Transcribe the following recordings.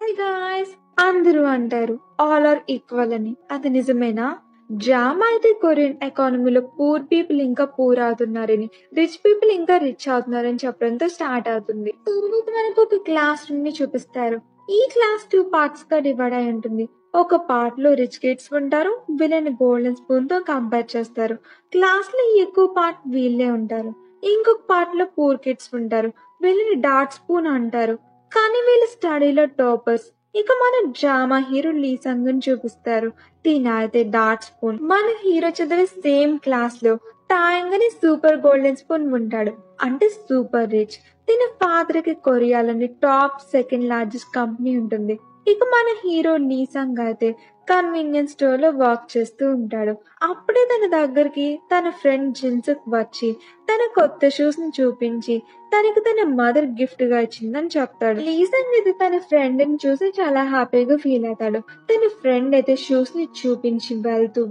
Hi guys! అందరూ అంటారు all are equal అని. అది నిజమేనా? డ్రామా అయితే కొరియన్ ఎకానమీలో పూర్ పీపుల్ ఇంకా పూర్ అవుతున్నారని, రిచ్ పీపుల్ ఇంకా రిచ్ అవుతున్నారని చెప్పడంతో స్టార్ట్ అవుతుంది. తర్వాత మనకు ఒక క్లాస్ రూమ్ ని చూపిస్తారు. ఈ క్లాస్ 2 పార్ట్స్ గా డివైడ్ అయి ఉంటుంది. ఒక పార్ట్ లో రిచ్ కిడ్స్ ఉంటారు. వీళ్ళని గోల్డెన్ స్పూన్ తో కంపేర్ చేస్తారు. క్లాస్ లో ఎక్కువ పార్ట్ వీళ్ళే ఉంటారు. ఇంకొక పార్ట్ లో పూర్ కిడ్స్ ఉంటారు. వీళ్ళని డార్క్ స్పూన్ అంటారు. కానీ వీళ్ళు స్టడీలో టాపర్స్. ఇక మన డ్రామా హీరో లీ సంగ్ ని చూపిస్తారు. తిన అయితే డార్క్ స్పూన్. మన హీరో చదివే సేమ్ క్లాస్ లో టాయంగ్ అని సూపర్ గోల్డెన్ స్పూన్ ఉంటాడు. అంటే సూపర్ రిచ్. తిన ఫాదర్ కి కొరియాలోని టాప్ సెకండ్ లార్జెస్ట్ కంపెనీ ఉంటుంది. ఇక మన హీరో లీ సంగ్ అయితే కన్వీనియన్స్ స్టోర్ లో వర్క్ చేస్తూ ఉంటాడు. అప్పుడే తన దగ్గరికి తన ఫ్రెండ్ జిన్సుక్ వచ్చి తన కొత్త షూస్ ని చూపించి తనకు తన మదర్ గిఫ్ట్ గా ఇచ్చిందని చెప్తాడు. లీసంగ్ అయితే తన ఫ్రెండ్ ని చూసి చాలా హ్యాపీగా ఫీల్ అవుతాడు. తన ఫ్రెండ్ అయితే షూస్ ని చూపించి వెళ్తూ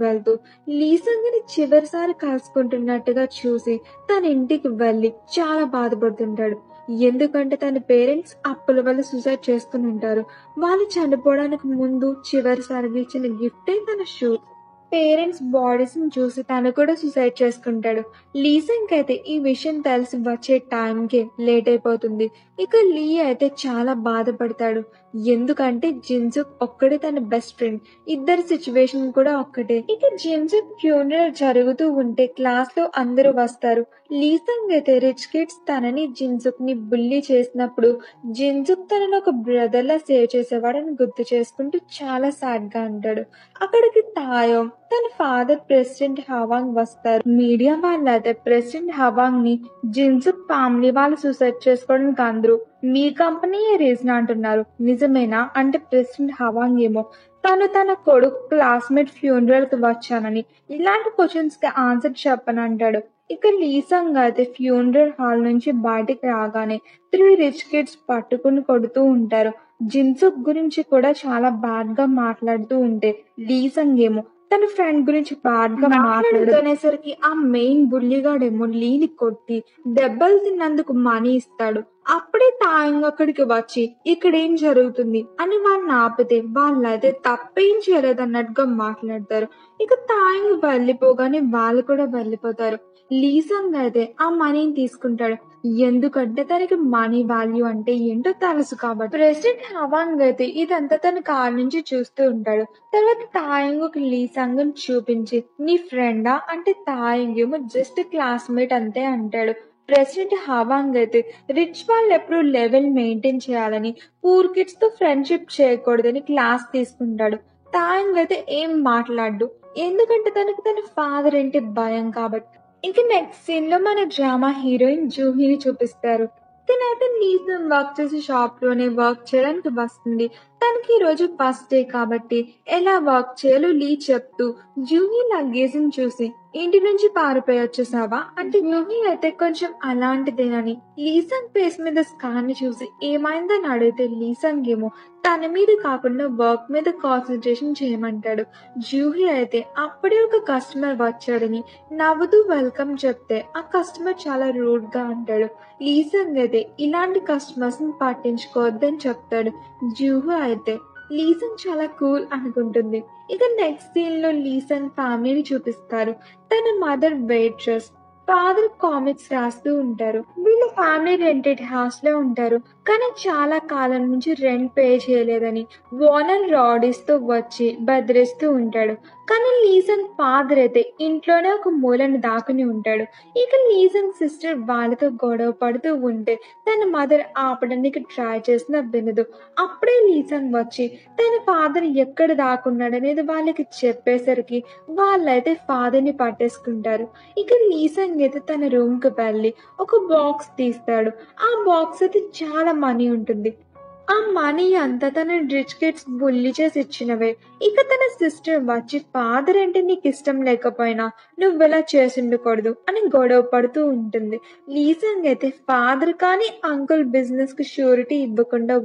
లీసంగ్ ని చివరిసారి కలుసుకుంటున్నట్టుగా చూసి తన ఇంటికి వెళ్లి చాలా బాధపడుతుంటాడు. ఎందుకంటే తన పేరెంట్స్ అప్పుల వల్ల సూసైడ్ చేసుకుని ఉంటారు. వాళ్ళు చనిపోవడానికి ముందు చివరిసారిగా ఇచ్చిన గిఫ్టే తన షూ. పేరెంట్స్ బాడీస్ ని చూసి తను కూడా సూసైడ్ చేసుకుంటాడు. లీసింగ్ అయితే ఈ విషయం తెలిసి వచ్చే టైంకి లేట్ అయిపోతుంది. ఇక లీ అయితే చాలా బాధపడతాడు. ఎందుకంటే జిన్సుక్ ఒక్కడే తన బెస్ట్ ఫ్రెండ్. ఇద్దరి సిచ్యువేషన్ కూడా ఒక్కటే. ఇక జిన్సుక్ ఫ్యూనరల్ జరుగుతూ ఉంటే క్లాస్ లో అందరూ వస్తారు. లీసింగ్ అయితే రిచ్ కిడ్స్ తనని జిన్సుక్ ని బుల్లీ చేసినప్పుడు జిన్సుక్ తనను ఒక బ్రదర్ లా సేవ్ చేసేవాడని గుర్తు చేసుకుంటూ చాలా సాడ్ గా ఉంటాడు. అక్కడికి తాయో తన ఫాదర్ ప్రెసిడెంట్ హవాంగ్ వస్తారు. మీడియా వాళ్ళైతే ప్రెసిడెంట్ హవాంగ్ ని జిన్సుక్ ఫ్యామిలీ వాళ్ళు సూసైడ్ చేసుకోవడానికి అందరూ మీ కంపెనీయే రీజన్ అంటున్నారు. నిజమేనా అంటే ప్రెసిడెంట్ హవాంగ్ ఏమో తను తన కొడుకు క్లాస్మేట్ ఫ్యూనరల్ కి వచ్చానని ఇలాంటి క్వశ్చన్స్ కి ఆన్సర్ చెప్పనంటాడు. ఇక లీసంగ్ అయితే ఫ్యూనరల్ హాల్ నుంచి బయటికి రాగానే 3 రిచ్ కిడ్స్ పట్టుకుని కొడుతూ ఉంటారు. జిన్సుక్ గురించి కూడా చాలా బ్యాడ్ గా మాట్లాడుతూ ఉంటే లీసంగ్ ఏమో తన ఫ్రెండ్ గురించి బ్యాడ్ గా మాట్లాడుతునేసరికి ఆ మెయిన్ బుల్లిగాడేమో లీని కొట్టి దెబ్బలు తిన్నందుకు మనీ ఇస్తాడు. అప్పుడే తాయంగ్ అక్కడికి వచ్చి ఇక్కడ ఏం జరుగుతుంది అని వాళ్ళని ఆపితే వాళ్ళైతే తప్పేం చేయలేదన్నట్టుగా మాట్లాడతారు. ఇక తాయంగ్ వెళ్ళిపోగానే వాళ్ళు కూడా వెళ్ళిపోతారు. లీసంగ్ అయితే ఆ మనీని తీసుకుంటాడు. ఎందుకంటే తనకి మనీ వాల్యూ అంటే ఏంటో తెలుసు కాబట్టి. ప్రెసిడెంట్ హవాంగ్ అయితే ఇదంతా తన కార్ నుంచి చూస్తూ ఉంటాడు. తర్వాత తాయంగ్ ఒక లీసంగ్ చూపించి నీ ఫ్రెండా అంటే తాయంగ్ ఏమో జస్ట్ క్లాస్మేట్ అంతే అంటాడు. ప్రెసిడెంట్ హవాంగ్ అయితే రిచ్ వాళ్ళు ఎప్పుడు లెవెల్ మెయింటైన్ చేయాలని పూర్ కిడ్స్ తో ఫ్రెండ్షిప్ చేయకూడదని క్లాస్ తీసుకుంటాడు. తాయంగ్ అయితే ఏం మాట్లాడు. ఎందుకంటే తనకు తన ఫాదర్ అంటే భయం కాబట్టి. ఇంక నెక్స్ట్ సీన్ లో మన డ్రామా హీరోయిన్ జూహీని చూపిస్తారు. తనైతే లీజన్ వర్క్ చేసే షాప్ లోనే వర్క్ చేయడానికి వస్తుంది. తనకి ఈ రోజు ఫస్ట్ డే కాబట్టి ఎలా వర్క్ చేయాలో లీ చెప్తూ జూహీ లగేజ్ ని చూసి ఇంటి నుంచి పారిపోయి వచ్చేసావా అంటే జూహీ అయితే కొంచెం అలాంటిదేనని లీసంగ్ ఫేస్ మీద స్కాన్ ని చూసి ఏమైందని అడిగితే లీసంగ్ ఏమో తన మీద కాకుండా వర్క్ మీద కాన్సన్ట్రేషన్ చేయమంటాడు. జూహీ అయితే అప్పుడే ఒక కస్టమర్ వచ్చాడని నవ్వుతూ వెల్కమ్ చెప్తే ఆ కస్టమర్ చాలా రూడ్ గా అంటాడు. లీసంగ్ అయితే ఇలాంటి కస్టమర్స్ ని పట్టించుకోవద్దని చెప్తాడు. జూహూ అయితే లీసంగ్ చాలా కూల్ అనుకుంటుంది. ఇక నెక్స్ట్ సీన్ లో లీసంగ్ ఫ్యామిలీని చూపిస్తారు. తన మదర్ వెయిట్రెస్, ఫాదర్ కామిక్స్ రాస్తూ ఉంటారు. వీళ్ళ ఫ్యామిలీ రెంటెడ్ హౌస్ లో ఉంటారు. కానీ చాలా కాలం నుంచి రెంట్ పే చేయలేదని ఓనర్ రాడీస్ తో వచ్చి బెదిరిస్తూ ఉంటాడు. కానీ లీసంగ్ ఫాదర్ అయితే ఇంట్లోనే ఒక మూలను దాక్కుని ఉంటాడు. ఇక లీసంగ్ సిస్టర్ వాళ్ళతో గొడవ పడుతూ ఉంటే తన మదర్ ఆపడానికి ట్రై చేసినా వినదు. అప్పుడే లీసంగ్ వచ్చి తన ఫాదర్ ఎక్కడ దాక్కున్నాడనేది వాళ్ళకి చెప్పేసరికి వాళ్ళైతే ఫాదర్ ని పట్టేసుకుంటారు. ఇక లీసంగ్ అయితే తన రూమ్ కి వెళ్ళి ఒక బాక్స్ తీస్తాడు. ఆ బాక్స్ అయితే చాలా మనీ ఉంటుంది. ఆ మనీ అంతా తన రిచ్ కిడ్స్ బుల్లి చేసి ఇచ్చినవే. ఇక తన సిస్టర్ వచ్చి ఫాదర్ అంటే నీకు ఇష్టం లేకపోయినా నువ్వెలా చేసుండకూడదు అని గొడవ పడుతూ ఉంటుంది. లీసంగ్ అయితే ఫాదర్ కానీ అంకుల్ బిజినెస్ కి షూరిటీ ఇవ్వకుండా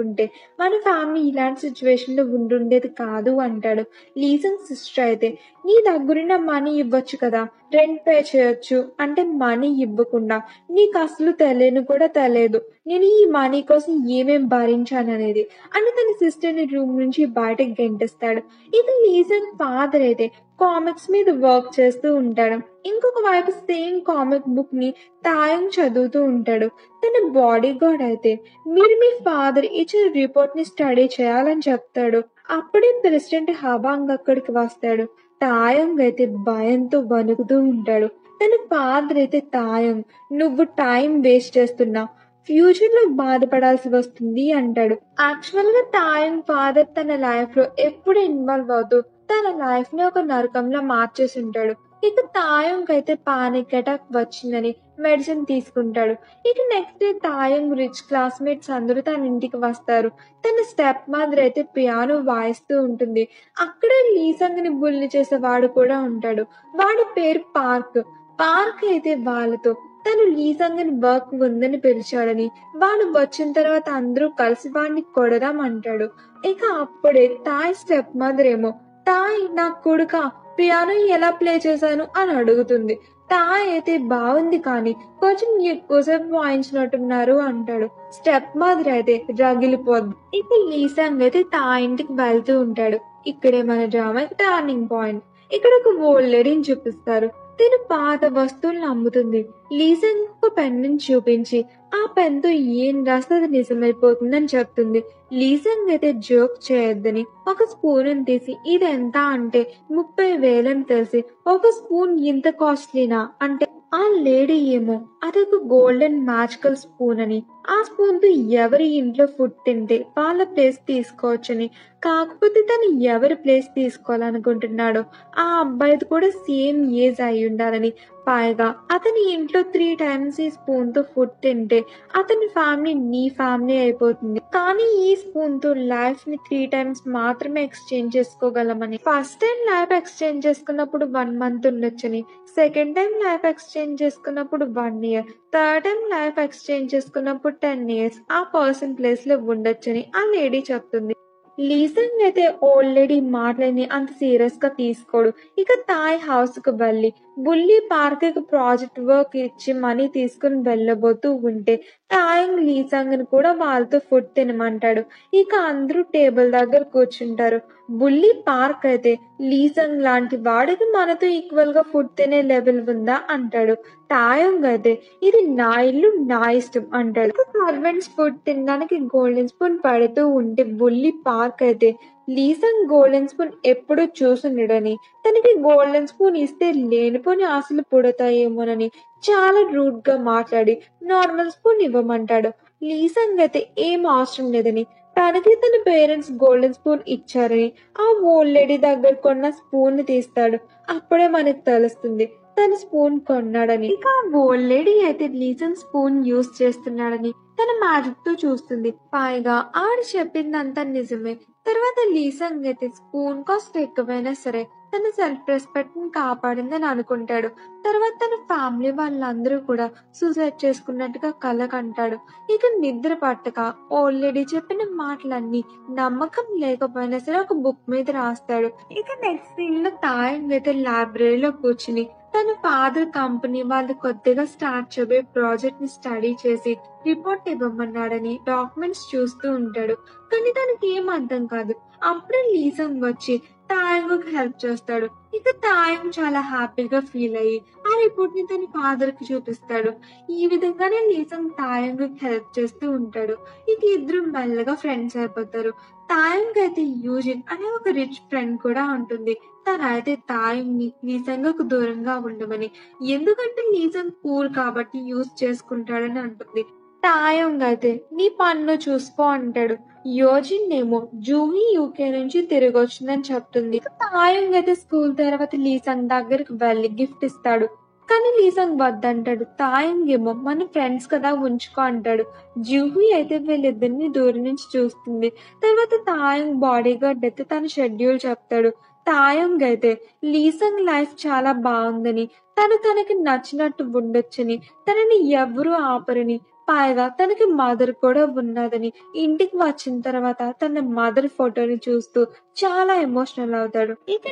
ఉంటే మన ఫ్యామిలీ ఇలాంటి సిచ్యువేషన్ లో ఉండుండేది కాదు అంటాడు. లీసంగ్ సిస్టర్ అయితే నీ దగ్గరున్న మనీ ఇవ్వచ్చు కదా, రెంట్ పే చేయొచ్చు అంటే మనీ ఇవ్వకుండా నీకు అసలు తెలియని కూడా తెలియదు నేను ఈ మనీ కోసం ఏమేం భరించి సాధించాననేది అని తన సిస్టర్ ని రూమ్ నుంచి బయటకు గెంటిస్తాడు. ఇక లీజన్ ఫాదర్ అయితే కామిక్స్ మీద వర్క్ చేస్తూ ఉంటాడు. ఇంకొక వైపు సేమ్ కామిక్ బుక్ ని తాయంగ్ చదువుతూ ఉంటాడు. తన బాడీ గార్డ్ అయితే మీరు మీ ఫాదర్ ఇచ్చిన రిపోర్ట్ ని స్టడీ చేయాలని చెప్తాడు. అప్పుడే ప్రెసిడెంట్ హబాంగ్ అక్కడికి వస్తాడు. తాయంగ్ అయితే భయంతో వణుకుతూ ఉంటాడు. తన ఫాదర్ అయితే తాయంగ్ నువ్వు టైం వేస్ట్ చేస్తున్నావు, ఫ్యూచర్ లో బాధపడాల్సి వస్తుంది అంటాడు. యాక్చువల్ గా తాయంగ్ ఫాదర్ తన లైఫ్ లో ఎప్పుడు ఇన్వాల్వ్ అవుతూ తన లైఫ్ ని ఒక నరకంలో మార్చేసి ఉంటాడు. ఇక తాయంగ్ అయితే పానిక్ అటాక్ వచ్చిందని మెడిసిన్ తీసుకుంటాడు. ఇక next day Tayang rich classmates అందరూ తన ఇంటికి వస్తారు. తన స్టెప్ మదర్ అయితే పియానో వాయిస్తూ ఉంటుంది. అక్కడే లీసంగ్ ని బుల్లి చేసేవాడు కూడా ఉంటాడు. వాడి పేరు పార్క్. పార్క్ అయితే వాళ్ళతో తను లీసంగ్ ని వర్క్ ఉందని పిలిచాడని, వాడు వచ్చిన తర్వాత అందరూ కలిసి వాడిని కొడదాం అంటాడు. ఇక అప్పుడే తాయ్ స్టెప్ మదర్ ఏమో తాయ్ నా కొడుక పియానో ఎలా ప్లే చేశాను అని అడుగుతుంది. తాయ్ అయితే బాగుంది కానీ కొంచెం ఎక్కువసేపు వాయించినట్టున్నారు అంటాడు. స్టెప్ మదర్ అయితే రగిలిపోద్ది. ఇక లీసంగ్ అయితే తాయ్ ఇంటికి వెళ్తూ ఉంటాడు. ఇక్కడే మన డ్రామాకి టర్నింగ్ పాయింట్. ఇక్కడ ఒక ఓల్డ్ లేడీని చూపిస్తారు. తను పాత వస్తువులను అమ్ముతుంది. లీసంగ్ ఒక పెన్ను చూపించి ఆ పెన్ తో ఏం రాస్తే అది నిజమైపోతుందని చెప్తుంది. లీసంగ్ అయితే జోక్ చేయొద్దని ఒక స్పూన్ తీసి ఇదెంత అంటే 30,000 అని తెలిసి ఒక స్పూన్ ఇంత కాస్ట్లీనా అంటే ఆ లేడీ ఏమో అదొక గోల్డెన్ మ్యాజికల్ స్పూన్ అని, ఆ స్పూన్ తో ఎవరి ఇంట్లో ఫుడ్ తింటే వాళ్ళ ప్లేస్ తీసుకోవచ్చని, కాకపోతే తను ఎవరి ప్లేస్ తీసుకోవాలనుకుంటున్నాడో ఆ అబ్బాయిది కూడా సేమ్ ఏజ్ అయి ఉండాలని, పైగా అతని ఇంట్లో 3 times ఈ స్పూన్ తో ఫుడ్ తింటే అతని ఫ్యామిలీ నీ ఫ్యామిలీ అయిపోతుంది, కానీ ఈ స్పూన్ తో లైఫ్ ని 3 times మాత్రమే ఎక్స్చేంజ్ చేసుకోగలమని. ఫస్ట్ టైం లైఫ్ ఎక్స్చేంజ్ చేసుకున్నప్పుడు 1 month ఉండొచ్చని, సెకండ్ టైం లైఫ్ ఎక్స్చేంజ్ చేసుకున్నప్పుడు 1 year, third time life exchange చేసుకున్నప్పుడు 10 years ఆ పర్సన్ ప్లేస్ లో ఉండొచ్చని ఆ లేడీ చెప్తుంది. లీసంగ్ అయితే ఓల్డ్ లేడీ మాటలని అంత సీరియస్ గా తీసుకోడు. ఇక తాయ్ హౌస్ కు వెళ్ళి బుల్లి పార్క్ కి ప్రాజెక్ట్ వర్క్ ఇచ్చి మనీ తీసుకుని వెళ్ళబోతూ ఉంటే తాయంగ్ లీసంగ్ ని కూడా వాళ్ళతో ఫుడ్ తినమంటాడు. ఇక అందరూ టేబుల్ దగ్గర కూర్చుంటారు. బుల్లి పార్క్ అయితే లీసంగ్ లాంటి వాడికి మనతో ఈక్వల్ గా ఫుడ్ తినే లెవెల్ ఉందా అంటాడు. తాయంగ్ అయితే ఇది నా ఇల్లు నా ఇష్టం అంటాడు. సర్వెంట్స్ ఫుడ్ తినడానికి గోల్డెన్ స్పూన్ పడుతూ ఉంటే బుల్లి పార్క్ అయితే లీసంగ్ గోల్డెన్ స్పూన్ ఎప్పుడూ చూసుండడని, తనకి గోల్డెన్ స్పూన్ ఇస్తే లేనిపోని ఆశలు పుడతాయేమోనని చాలా రూడ్ గా మాట్లాడి నార్మల్ స్పూన్ ఇవ్వమంటాడు. లీసంగ్ అయితే ఏం అవసరం లేదని, తనకి తన పేరెంట్స్ గోల్డెన్ స్పూన్ ఇచ్చారని ఆ ఓల్డ్ లేడీ దగ్గర కొన్న స్పూన్ ని తీస్తాడు. అప్పుడే మనకు తెలుస్తుంది తన స్పూన్ కొన్నాడని. ఇక ఓల్డ్ లేడీ అయితే లీసంగ్ స్పూన్ యూస్ చేస్తున్నాడని తన మ్యాజిక్ తో చూస్తుంది. పైగా ఆడు చెప్పిందంతా నిజమే. తర్వాత లీసంగ్ అయితే స్పూన్ కాస్ట్ ఎక్కువైనా సరే తన సెల్ఫ్ రెస్పెక్ట్ ని కాపాడిందని అనుకుంటాడు. తర్వాత తన ఫ్యామిలీ వాళ్ళందరూ కూడా సూసైడ్ చేసుకున్నట్టుగా కల కంటాడు. ఇక నిద్ర పట్టక ఓల్డ్ లేడీ చెప్పిన మాటలన్నీ నమ్మకం లేకపోయినా సరే ఒక బుక్ మీద రాస్తాడు. ఇక నెక్స్ట్ సీన్ లో తాయంగ్ అయితే లైబ్రరీలో కూర్చుని తన ఫాదర్ కంపెనీ వాళ్ళు కొద్దిగా స్టార్ట్ చేయబోయే ప్రాజెక్ట్ ని స్టడీ చేసి రిపోర్ట్ ఇవ్వమన్నాడని డాక్యుమెంట్స్ చూస్తూ ఉంటాడు. కానీ తనకి ఏం అర్థం కాదు. అప్పుడే లీసంగ్ వచ్చి తాయంగ్ హెల్ప్ చేస్తాడు. ఇక తాయంగ్ చాలా హ్యాపీగా ఫీల్ అయ్యి ఆ రిపోర్ట్ ని తన ఫాదర్ కి చూపిస్తాడు. ఈ విధంగానే లీసంగ్ తాయంగ్ హెల్ప్ చేస్తూ ఉంటాడు. ఇక ఇద్దరు మెల్లగా ఫ్రెండ్స్ అయిపోతారు. తాయంగ్ అయితే యూజిన్ అనే ఒక రిచ్ ఫ్రెండ్ కూడా ఉంటుంది. తనైతే తాయంగ్ ని లీసంగ్ దూరంగా ఉండమని, ఎందుకంటే లీసంగ్ పూర్ కాబట్టి యూజ్ చేసుకుంటాడని అంటుంది. తాయంగ్ అయితే నీ పన్ను చూసుకో అంటాడు. యోజిన్ ఏమో జూహీ యూకే నుంచి తిరిగి వచ్చిందని చెప్తుంది. తాయంగ్ అయితే స్కూల్ తర్వాత లీసంగ్ దగ్గరికి వెళ్ళి గిఫ్ట్ ఇస్తాడు. కానీ లీసంగ్ వద్దంటాడు. తాయంగ్ ఏమో మన ఫ్రెండ్స్ కదా ఉంచుకో అంటాడు. జూహీ అయితే వీళ్ళిద్దరిని దూరం నుంచి చూస్తుంది. తర్వాత తాయంగ్ బాడీ గార్డ్ అయితే తన షెడ్యూల్ చెప్తాడు. తాయంగ్ అయితే లీసంగ్ లైఫ్ చాలా బాగుందని, తనకి నచ్చినట్టు ఉండొచ్చని, తనని ఎవ్వరూ ఆపరని, పైగా తనకి మదర్ కూడా ఉన్నదని. ఇంటికి వచ్చిన తర్వాత తన మదర్ ఫోటోని చూస్తూ చాలా ఎమోషనల్ అవుతాడు. ఇక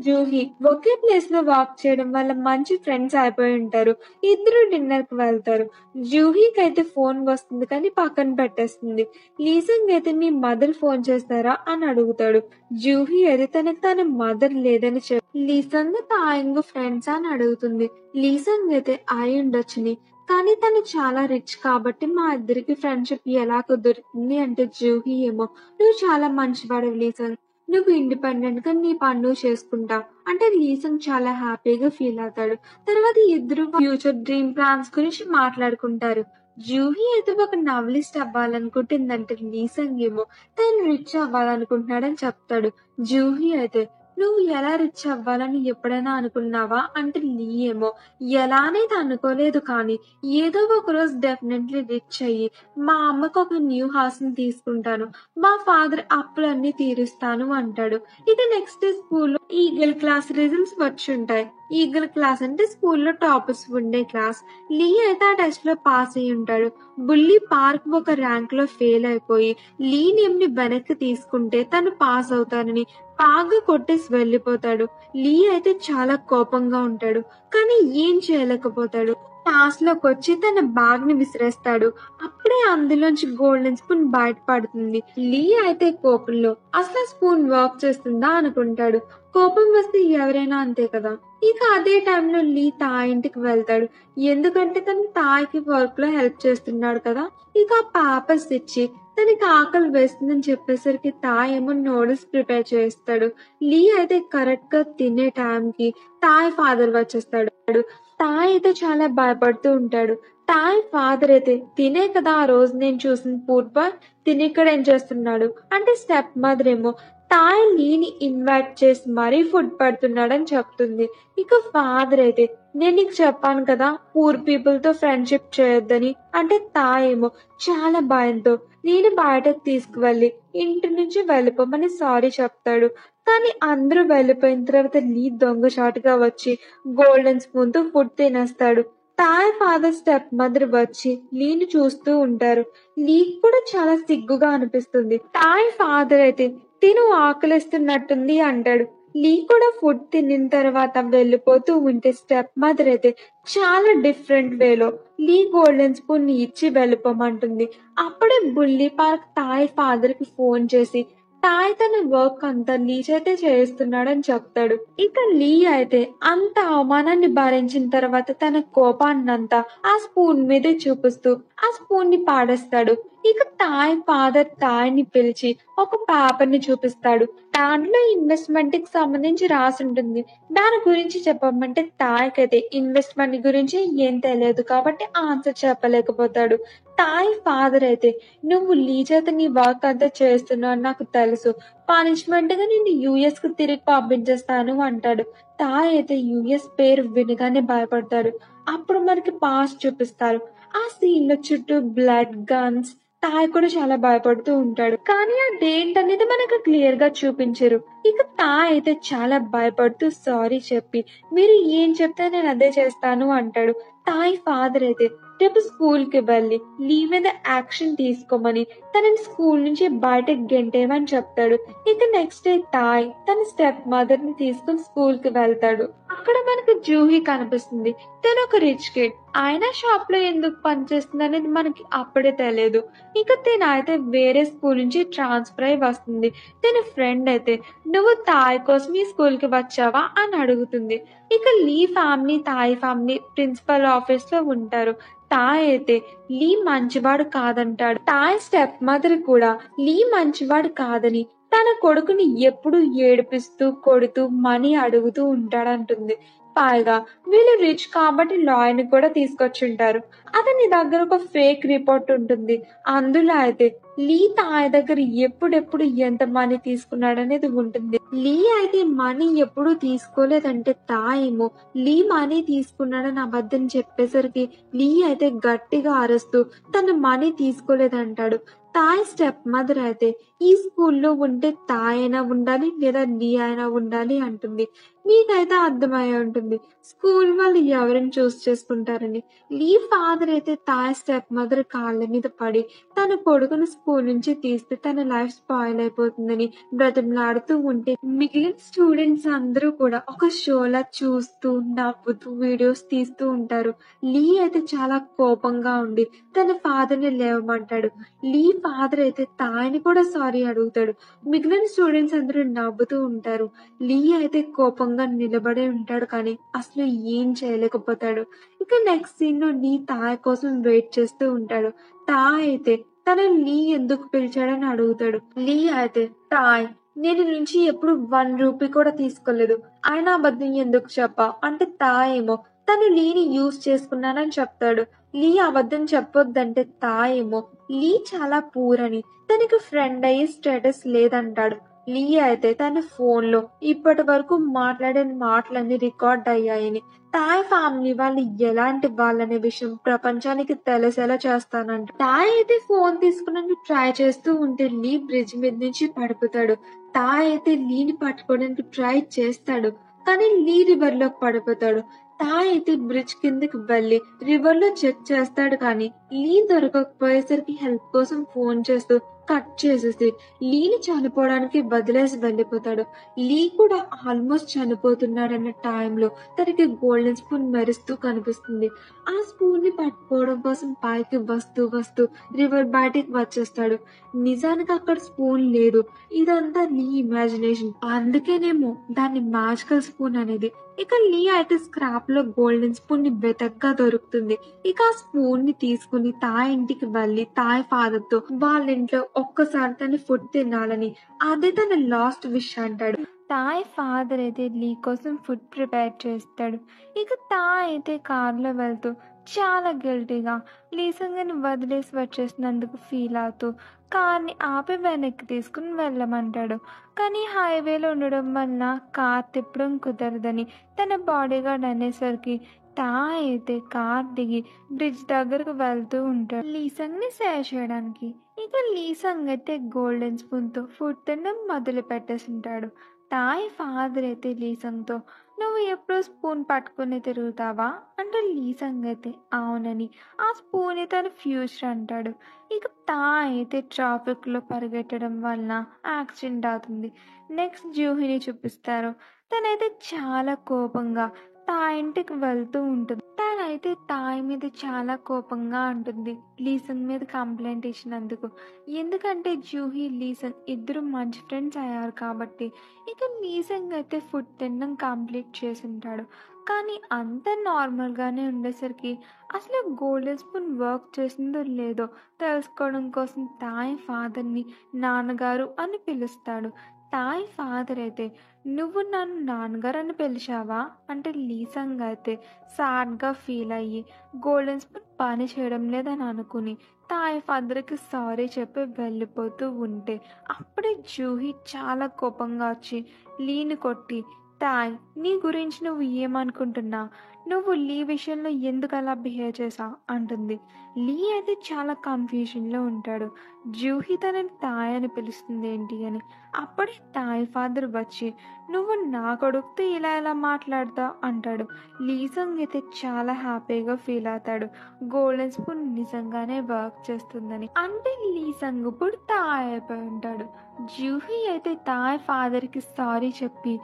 జూహీ ఒకే ప్లేస్ లో వాక్ చేయడం వల్ల మంచి ఫ్రెండ్స్ అయిపోయి ఉంటారు. ఇద్దరు డిన్నర్ కి వెళ్తారు. జూహీకి అయితే ఫోన్ వస్తుంది కానీ పక్కన పెట్టేస్తుంది. లీసంగ్ అయితే మీ మదర్ ఫోన్ చేస్తారా అని అడుగుతాడు. జూహీ అయితే తనకు తన మదర్ లేదని చెప్పి లీసంగ్ తాయింగ్ ఫ్రెండ్స్ అని అడుగుతుంది. లీసంగ్ అయితే అయి ఉండొచ్చుని, కానీ తను చాలా రిచ్ కాబట్టి మా ఇద్దరికి ఫ్రెండ్షిప్ ఎలా కుదురుతుంది అంటే జూహీ ఏమో, నువ్వు చాలా మంచివాడివి లీసంగ్, నువ్వు ఇండిపెండెంట్ గా నీ పని నువ్వు చేసుకుంటావు అంటే లీసంగ్ చాలా హ్యాపీగా ఫీల్ అవుతాడు. తర్వాత ఇద్దరు ఫ్యూచర్ డ్రీమ్ ప్లాన్స్ గురించి మాట్లాడుకుంటారు. జూహీ అయితే ఒక నవలిస్ట్ అవ్వాలనుకుంటుందంటే లీసంగ్ ఏమో తను రిచ్ అవ్వాలనుకుంటున్నాడని చెప్తాడు. జూహీ అయితే నువ్వు ఎలా రిచ్ అవ్వాలని ఎప్పుడైనా అనుకున్నావా అంటే లీ ఏమో ఎలా అనేది అనుకోలేదు, కానీ ఏదో ఒక రోజు డెఫినెట్లీ రిచ్ అయ్యి మా అమ్మకు ఒక న్యూ హౌస్ ని తీసుకుంటాను, మా ఫాదర్ అప్పులన్నీ తీరుస్తాను అంటాడు. ఇక నెక్స్ట్ డే స్కూల్లో ఈగల్ క్లాస్ రిజల్ట్స్ వచ్చి ఉంటాయి. ఈగల్ క్లాస్ అంటే స్కూల్లో టాపర్స్ ఉండే క్లాస్. లీ అయితే ఆ టెస్ట్ లో పాస్ అయి ఉంటాడు. బుల్లీ పార్క్ ఒక ర్యాంక్ లో ఫెయిల్ అయిపోయి లీ నేమ్ ని వెనక్కి తీసుకుంటే తను పాస్ అవుతానని బాగా కొట్టేసి వెళ్ళిపోతాడు. లీ అయితే చాలా కోపంగా ఉంటాడు, కానీ ఏం చేయలేకపోతాడు. క్లాస్ లోకి వచ్చి తన బ్యాగ్ ని విసిరేస్తాడు. అప్పుడే అందులోంచి గోల్డెన్ స్పూన్ బయటపడుతుంది. లీ అయితే కోపంలో అసలు స్పూన్ వర్క్ చేస్తుందా అనుకుంటాడు. కోపం వస్తే ఎవరైనా అంతే కదా. ఇక అదే టైంలో లీ తాయ్ ఇంటికి వెళ్తాడు, ఎందుకంటే తను తాయ్కి వర్క్ లో హెల్ప్ చేస్తున్నాడు కదా. ఇక పేపర్స్ ఇచ్చి తనకి ఆకలి వేస్తుందని చెప్పేసరికి తాయ్ ఏమో నూడిల్స్ ప్రిపేర్ చేస్తాడు. లీ అయితే కరెక్ట్ గా తినే టైంకి తాయ్ ఫాదర్ వచ్చేస్తాడు. తాయ్ అయితే చాలా భయపడుతూ ఉంటాడు. తాయ్ ఫాదర్ అయితే తినే కదా ఆ రోజు నేను చూసిన ఫుడ్ బాయ్, తిని ఇక్కడ ఏం చేస్తున్నాడు అంటే స్టెప్ మదర్ ఏమో తాయ్ లీని ఇన్వైట్ చేసి మరీ ఫుడ్ పెడుతున్నాడని చెప్తుంది. ఇక ఫాదర్ అయితే నేను నీకు చెప్పాను కదా పూర్ పీపుల్ తో ఫ్రెండ్షిప్ చేయొద్దని అంటే తాయ్ ఏమో చాలా భయంతో నేను బయటకు తీసుకువెళ్ళి ఇంటి నుంచి వెళ్ళిపోమని సారీ చెప్తాడు. కానీ అందరూ వెళ్ళిపోయిన తర్వాత లీ దొంగచాటుగా వచ్చి గోల్డెన్ స్పూన్ తో ఫుడ్ తినేస్తాడు. తాయ్ ఫాదర్ స్టెప్ మదర్ వచ్చి లీని చూస్తూ ఉంటారు. లీ కూడా చాలా సిగ్గుగా అనిపిస్తుంది. తాయ్ ఫాదర్ అయితే తిను ఆకలిస్తున్నట్టుంది అంటాడు. లీ కూడా ఫుడ్ తినిన తర్వాత వెళ్ళిపోతూ ఉంటే స్టెప్ మదర్ అయితే చాలా డిఫరెంట్ వేలో లీ గోల్డెన్ స్పూన్ ని ఇచ్చి వెళ్ళిపోమంటుంది. అప్పుడే బుల్లీ పార్క్ తాయ్ ఫాదర్ కి ఫోన్ చేసి తాయ్ తన వర్క్ అంతా లీ చేతే చేస్తున్నాడని చెప్తాడు. ఇక లీ అయితే అంత అవమానాన్ని భరించిన తర్వాత తన కోపాన్నంతా ఆ స్పూన్ మీదే చూపిస్తూ ఆ స్పూన్ ని పాడేస్తాడు. ఇక తాయ్ ఫాదర్ తాయ్ ని పిలిచి ఒక పేపర్ ని చూపిస్తాడు. దాంట్లో ఇన్వెస్ట్మెంట్ కి సంబంధించి రాసి ఉంటుంది. దాని గురించి చెప్పమంటే తాయ్కి అయితే ఇన్వెస్ట్మెంట్ గురించి ఏం తెలియదు కాబట్టి ఆన్సర్ చెప్పలేకపోతాడు. తాయ్ ఫాదర్ అయితే నువ్వు లీ చేత నీ వర్క్ అంతా చేస్తున్నావు నాకు తెలుసు, పనిష్మెంట్ గా నిన్ను యుఎస్ కు తిరిగి పంపించేస్తాను అంటాడు. తాయ్ అయితే యుఎస్ పేరు వినగానే భయపడతాడు. అప్పుడు మనకి పాస్ చూపిస్తారు. ఆ సీన్ లో చుట్టూ బ్లడ్ గన్స్, తాయ్ కూడా చాలా భయపడుతూ ఉంటాడు. కానీ అదేంటనేది మనకు క్లియర్ గా చూపించరు. ఇక తాయ్ అయితే చాలా భయపడుతూ సారీ చెప్పి మీరు ఏం చెప్తే నేను అదే చేస్తాను అంటాడు. తాయ్ ఫాదర్ అయితే రేపు స్కూల్ కి వెళ్ళి లీ మీద యాక్షన్ తీసుకోమని తనని స్కూల్ నుంచి బయటకు గెంటేమని చెప్తాడు. ఇక నెక్స్ట్ డే తాయ్ తన స్టెప్ మదర్ ని తీసుకుని స్కూల్ కి వెళ్తాడు. అక్కడ మనకు జూహీ కనిపిస్తుంది. తను ఒక రిచ్ కిడ్, ఆయన షాప్ లో ఎందుకు పనిచేస్తుంది అనేది మనకి అప్పుడే తెలియదు. ఇక తను అయితే వేరే స్కూల్ నుంచి ట్రాన్స్ఫర్ అయి వస్తుంది. తన ఫ్రెండ్ అయితే నువ్వు తాయ్ కోసం ఈ స్కూల్ కి వచ్చావా అని అడుగుతుంది. ఇక Lee family Tai family principal office లో ఉంటారు. తాయ్ అయితే లీ మంచివాడు కాదంటాడు. తాయ్ స్టెప్ మదర్ కూడా లీ మంచివాడు కాదని తన కొడుకుని ఎప్పుడు ఏడిపిస్తూ కొడుతూ మనీ అడుగుతూ ఉంటాడంటుంది. పైగా వీళ్ళు రిచ్ కాబట్టి లాయర్ ని కూడా తీసుకొచ్చుంటారు. అతని దగ్గర ఒక ఫేక్ రిపోర్ట్ ఉంటుంది. అందులో అయితే లీ తాయ్ దగ్గర ఎప్పుడెప్పుడు ఎంత మనీ తీసుకున్నాడనేది ఉంటుంది. లీ అయితే మనీ ఎప్పుడు తీసుకోలేదంటే తాయ్ ఏమో లీ మనీ తీసుకున్నాడని అబద్ధం చెప్పేసరికి లీ అయితే గట్టిగా అరుస్తూ తన మనీ తీసుకోలేదంటాడు. తాయ్ స్టెప్ మదర్ అయితే ఈ స్కూల్లో ఉంటే తాయ్ అయినా ఉండాలి లేదా లీ అయినా ఉండాలి అంటుంది. మీకైతే అర్థమయ్యే ఉంటుంది. స్కూల్ వాళ్ళు ఎవరిని చూస్ చేసుకుంటారని. లీ ఫాదర్ అయితే తాయ్ స్టెప్ మదర్ కాళ్ళ మీద పడి తన కొడుకుని స్కూల్ నుంచి తీస్తే తన లైఫ్ స్పాయిల్ అయిపోతుందని బ్రతిమలాడుతూ ఉంటే మిగిలిన స్టూడెంట్స్ అందరూ కూడా ఒక షోలా చూస్తూ నవ్వుతూ వీడియోస్ తీస్తూ ఉంటారు. లీ అయితే చాలా కోపంగా ఉండి తన ఫాదర్ ని లేవమంటాడు. లీ ఫాదర్ అయితే తాయ్ని కూడా సారీ అడుగుతాడు. మిగిలిన స్టూడెంట్స్ అందరూ నవ్వుతూ ఉంటారు. లీ అయితే కోపంగా నిలబడే ఉంటాడు కానీ అసలు ఏం చేయలేకపోతాడు. ఇక నెక్స్ట్ సీన్ లో లీ తాయ్ కోసం వెయిట్ చేస్తూ ఉంటాడు. తాయ్ అయితే తన లీ ఎందుకు పిలిచాడని అడుగుతాడు. లీ అయితే తాయ్ నేను నుంచి ఎప్పుడు 1 రూపీ కూడా తీసుకోలేదు, ఆయన అబద్ధం ఎందుకు చెప్పా అంటే తాయ్ ఏమో తను లీని యూజ్ చేసుకున్నానని చెప్తాడు. లీ అబద్ధం చెప్పొద్దంటే తాయ్ ఏమో లీ చాలా పూర్ అని తనకి ఫ్రెండ్ అయ్యే స్టేటస్ లేదంటాడు. లీ అయితే తన ఫోన్ లో ఇప్పటి వరకు మాట్లాడిన మాటలన్నీ రికార్డ్ అయ్యాయని, తాయ్ ఫ్యామిలీ వాళ్ళు ఎలాంటి వాళ్ళనే విషయం ప్రపంచానికి తెలిసేలా చేస్తానంట. తాయ్ అయితే ఫోన్ తీసుకుని ట్రై చేస్తూ ఉంటే లీ బ్రిడ్జ్ మీద నుంచి పడిపోతాడు. తాయ్ అయితే లీని పట్టుకోవడానికి ట్రై చేస్తాడు కానీ లీ రివర్ లోకి పడిపోతాడు. తాయ్ అయితే బ్రిడ్జ్ కిందకి వెళ్లి రివర్ లో చెక్ చేస్తాడు కానీ లీ దొరకకపోయేసరికి హెల్ప్ కోసం ఫోన్ చేస్తూ కట్ చేసేసి లీని చనిపోవడానికి వదిలేసి వెళ్ళిపోతాడు. లీ కూడా ఆల్మోస్ట్ చనిపోతున్నాడన్న టైంలో తనకి గోల్డెన్ స్పూన్ మెరుస్తూ కనిపిస్తుంది. ఆ స్పూన్ ని పట్టుకోవడం కోసం పైకి వస్తూ వస్తూ రివర్ బయటికి వచ్చేస్తాడు. నిజానికి అక్కడ స్పూన్ లేదు, ఇదంతా లీ ఇమాజినేషన్. అందుకేనేమో దాన్ని మ్యాజికల్ స్పూన్ అనేది. ఇక లీ అయితే స్క్రాప్ లో గోల్డెన్ స్పూన్ ని వెతగ్గా దొరుకుతుంది. ఇక ఆ స్పూన్ ని తీసుకుని తాయ్ ఇంటికి వెళ్లి తాయ్ ఫాదర్ తో వాళ్ళ ఇంట్లో ఒక్కసారి తన ఫుడ్ తినాలని, అదే తన లాస్ట్ విష్ అంటాడు. తాయ్ ఫాదర్ అయితే లీ కోసం ఫుడ్ ప్రిపేర్ చేస్తాడు. ఇక తాయ్ అయితే కార్లో వెళ్తూ చాలా గిల్టీగా లీసంగని వదిలేసి వచ్చేసినందుకు ఫీల్ అవుతూ కార్ని ఆపి వెనక్కి తీసుకుని వెళ్ళమంటాడు. కానీ హైవేలో ఉండడం వలన కార్ తిప్పడం కుదరదని తన బాడీగార్డ్ అనేసరికి తాయ్ అయితే కార్ దిగి బ్రిడ్జ్ దగ్గరకు వెళ్తూ ఉంటాడు లీసంగ్ని సేవ్ చేయడానికి. ఇక లీసంగ్ అయితే గోల్డెన్ స్పూన్తో ఫుడ్ తినడం మొదలు పెట్టేసింటాడు. తాయ్ ఫాదర్ అయితే లీసంగ్తో నువ్వు ఎప్పుడు స్పూన్ పట్టుకుని తిరుగుతావా అంటే లీసంగ్ అయితే అవునని ఆ స్పూన్ తన ఫ్యూచర్ అంటాడు. ఇక తాయ్ అయితే ట్రాఫిక్లో పరిగెట్టడం వలన యాక్సిడెంట్ అవుతుంది. నెక్స్ట్ జూహిని చూపిస్తారు. తనైతే చాలా కోపంగా తాయ్ ఇంటికి వెళ్తూ ఉంటుంది. తనైతే తాయ్ మీద చాలా కోపంగా ఉంటుంది లీసంగ్ మీద కంప్లైంట్ ఇచ్చినందుకు. ఎందుకంటే జూహీ లీసంగ్ ఇద్దరు మంచి ఫ్రెండ్స్ అయ్యారు కాబట్టి. ఇక లీసంగ్ అయితే ఫుడ్ తినడం కంప్లీట్ చేసింటాడు కానీ అంత నార్మల్గానే ఉండేసరికి అసలు గోల్డెన్ స్పూన్ వర్క్ చేసిందో లేదో తెలుసుకోవడం కోసం తాయ్ ఫాదర్ని నాన్నగారు అని పిలుస్తాడు. తాయ్ ఫాదర్ అయితే నువ్వు నన్ను నాన్నగారు అని పిలిచావా అంటే లీసంగ్ అయితే సాడ్గా ఫీల్ అయ్యి గోల్డెన్ స్పూన్ పని చేయడం లేదని అనుకుని తాయ్ ఫాదర్కి సారీ చెప్పి వెళ్ళిపోతూ ఉంటే అప్పుడే జూహీ చాలా కోపంగా వచ్చి లీని కొట్టి తాయ్ నీ గురించి నువ్వు ఏమనుకుంటున్నా, నువ్వు లీ విషయంలో ఎందుకు అలా బిహేవ్ చేసావు అంటుంది. లీ అయితే చాలా కన్ఫ్యూజన్లో ఉంటాడు. జూహీ తనని తాయ్ అని పిలుస్తుంది ఏంటి అని. అప్పుడే తాయ్ ఫాదర్ వచ్చి నువ్వు నా కొడుకుతో ఇలా ఎలా మాట్లాడతావు అంటాడు. లీసంగ్ అయితే చాలా హ్యాపీగా ఫీల్ అవుతాడు గోల్డెన్ స్పూన్ నిజంగానే వర్క్ చేస్తుందని. అంటే లీసంగ్ ఇప్పుడు తాయ్ అయిపోయి ఉంటాడు. జూహీ అయితే తాయ్ ఫాదర్కి సారీ చెప్పి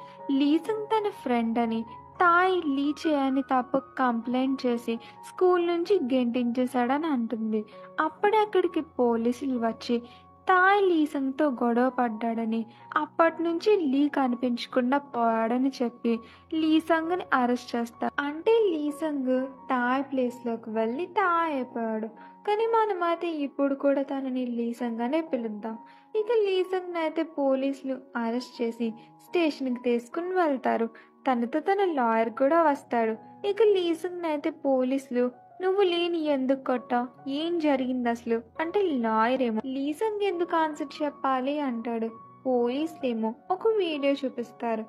లీసంగ్ తన ఫ్రెండ్ అని తాయ్ లీ చేయని తప్పు కంప్లైంట్ చేసి స్కూల్ నుంచి గెంటించేశాడని అంటుంది. అప్పుడే అక్కడికి పోలీసులు వచ్చి తాయ్ లీసంగ్తో గొడవ పడ్డాడని అప్పటి నుంచి లీ కనిపించకుండా పోయాడని చెప్పి లీసంగ్ని అరెస్ట్ చేస్తారు. అంటే లీసంగ్ తాయ్ ప్లేస్లోకి వెళ్ళి తాయ్ అయిపోయాడు. కానీ మనమైతే ఇప్పుడు కూడా తనని లీసంగ్ అనే పిలుద్దాం. ఇక లీసంగ్ అయితే పోలీసులు అరెస్ట్ చేసి స్టేషన్కి తీసుకుని వెళ్తారు. తనతో తన లాయర్ కూడా వస్తాడు. ఇక లీసంగ్ అయితే పోలీసులు నువ్వు లీని ఎందుకు కొట్టావు, ఏం జరిగింది అసలు అంటే లాయర్ ఏమో లీసంగ్ ఎందుకు ఆన్సర్ చెప్పాలి అంటాడు. పోలీసులేమో ఒక వీడియో చూపిస్తారు.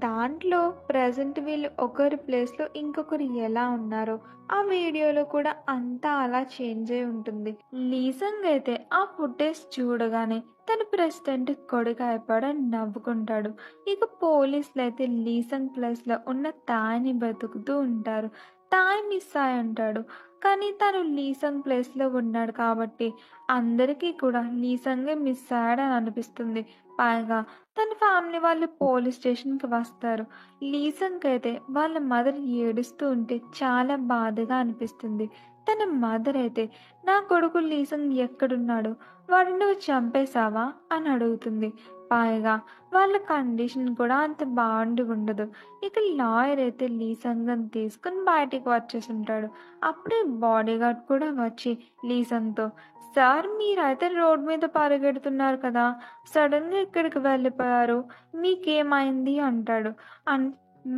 దాంట్లో ప్రెజెంట్ వీళ్ళు ఒకరి ప్లేస్‌లో ఇంకొకరు ఎలా ఉన్నారో ఆ వీడియోలో కూడా అంతా అలా చేంజ్ అయి ఉంటుంది. లీసంగ్ అయితే ఆ ఫుటేజ్ చూడగానే తను ప్రెసిడెంట్ కొడుకు అయిపోయాడని నవ్వుకుంటాడు. ఇక పోలీసులైతే లీసంగ్ ప్లేస్‌లో ఉన్న తాయ్‌ని వెతుకుతూ ఉంటారు. తాయ్ మిస్ అయ్యి అంటాడు. కానీ తను లీసంగ్ ప్లేస్‌లో ఉన్నాడు కాబట్టి అందరికీ కూడా లీసంగే మిస్ అయ్యాడని అనిపిస్తుంది. పైగా తన ఫ్యామిలీ వాళ్ళు పోలీస్ స్టేషన్‌కి వస్తారు. లీసంగ్‌కైతే వాళ్ళ మదర్ ఏడుస్తూ ఉంటే చాలా బాధగా అనిపిస్తుంది. తన మదర్ అయితే నా కొడుకు లీసంగ్ ఎక్కడున్నాడు? వాడిని నువ్వు చంపేశావా? అని అడుగుతుంది. పైగా వాళ్ళ కండిషన్ కూడా అంత బాగుండి ఉండదు. ఇక లాయర్ అయితే లీసంగ్‌ని తీసుకొని బయటికి వచ్చేసుంటాడు. అప్పుడే బాడీగార్డ్ కూడా వచ్చి లీసంగ్‌తో సార్ మీరైతే రోడ్ మీద పరిగెడుతున్నారు కదా! సడన్‌గా ఇక్కడికి వెళ్ళిపోయారు. మీకేమైంది? అంటాడు. అన్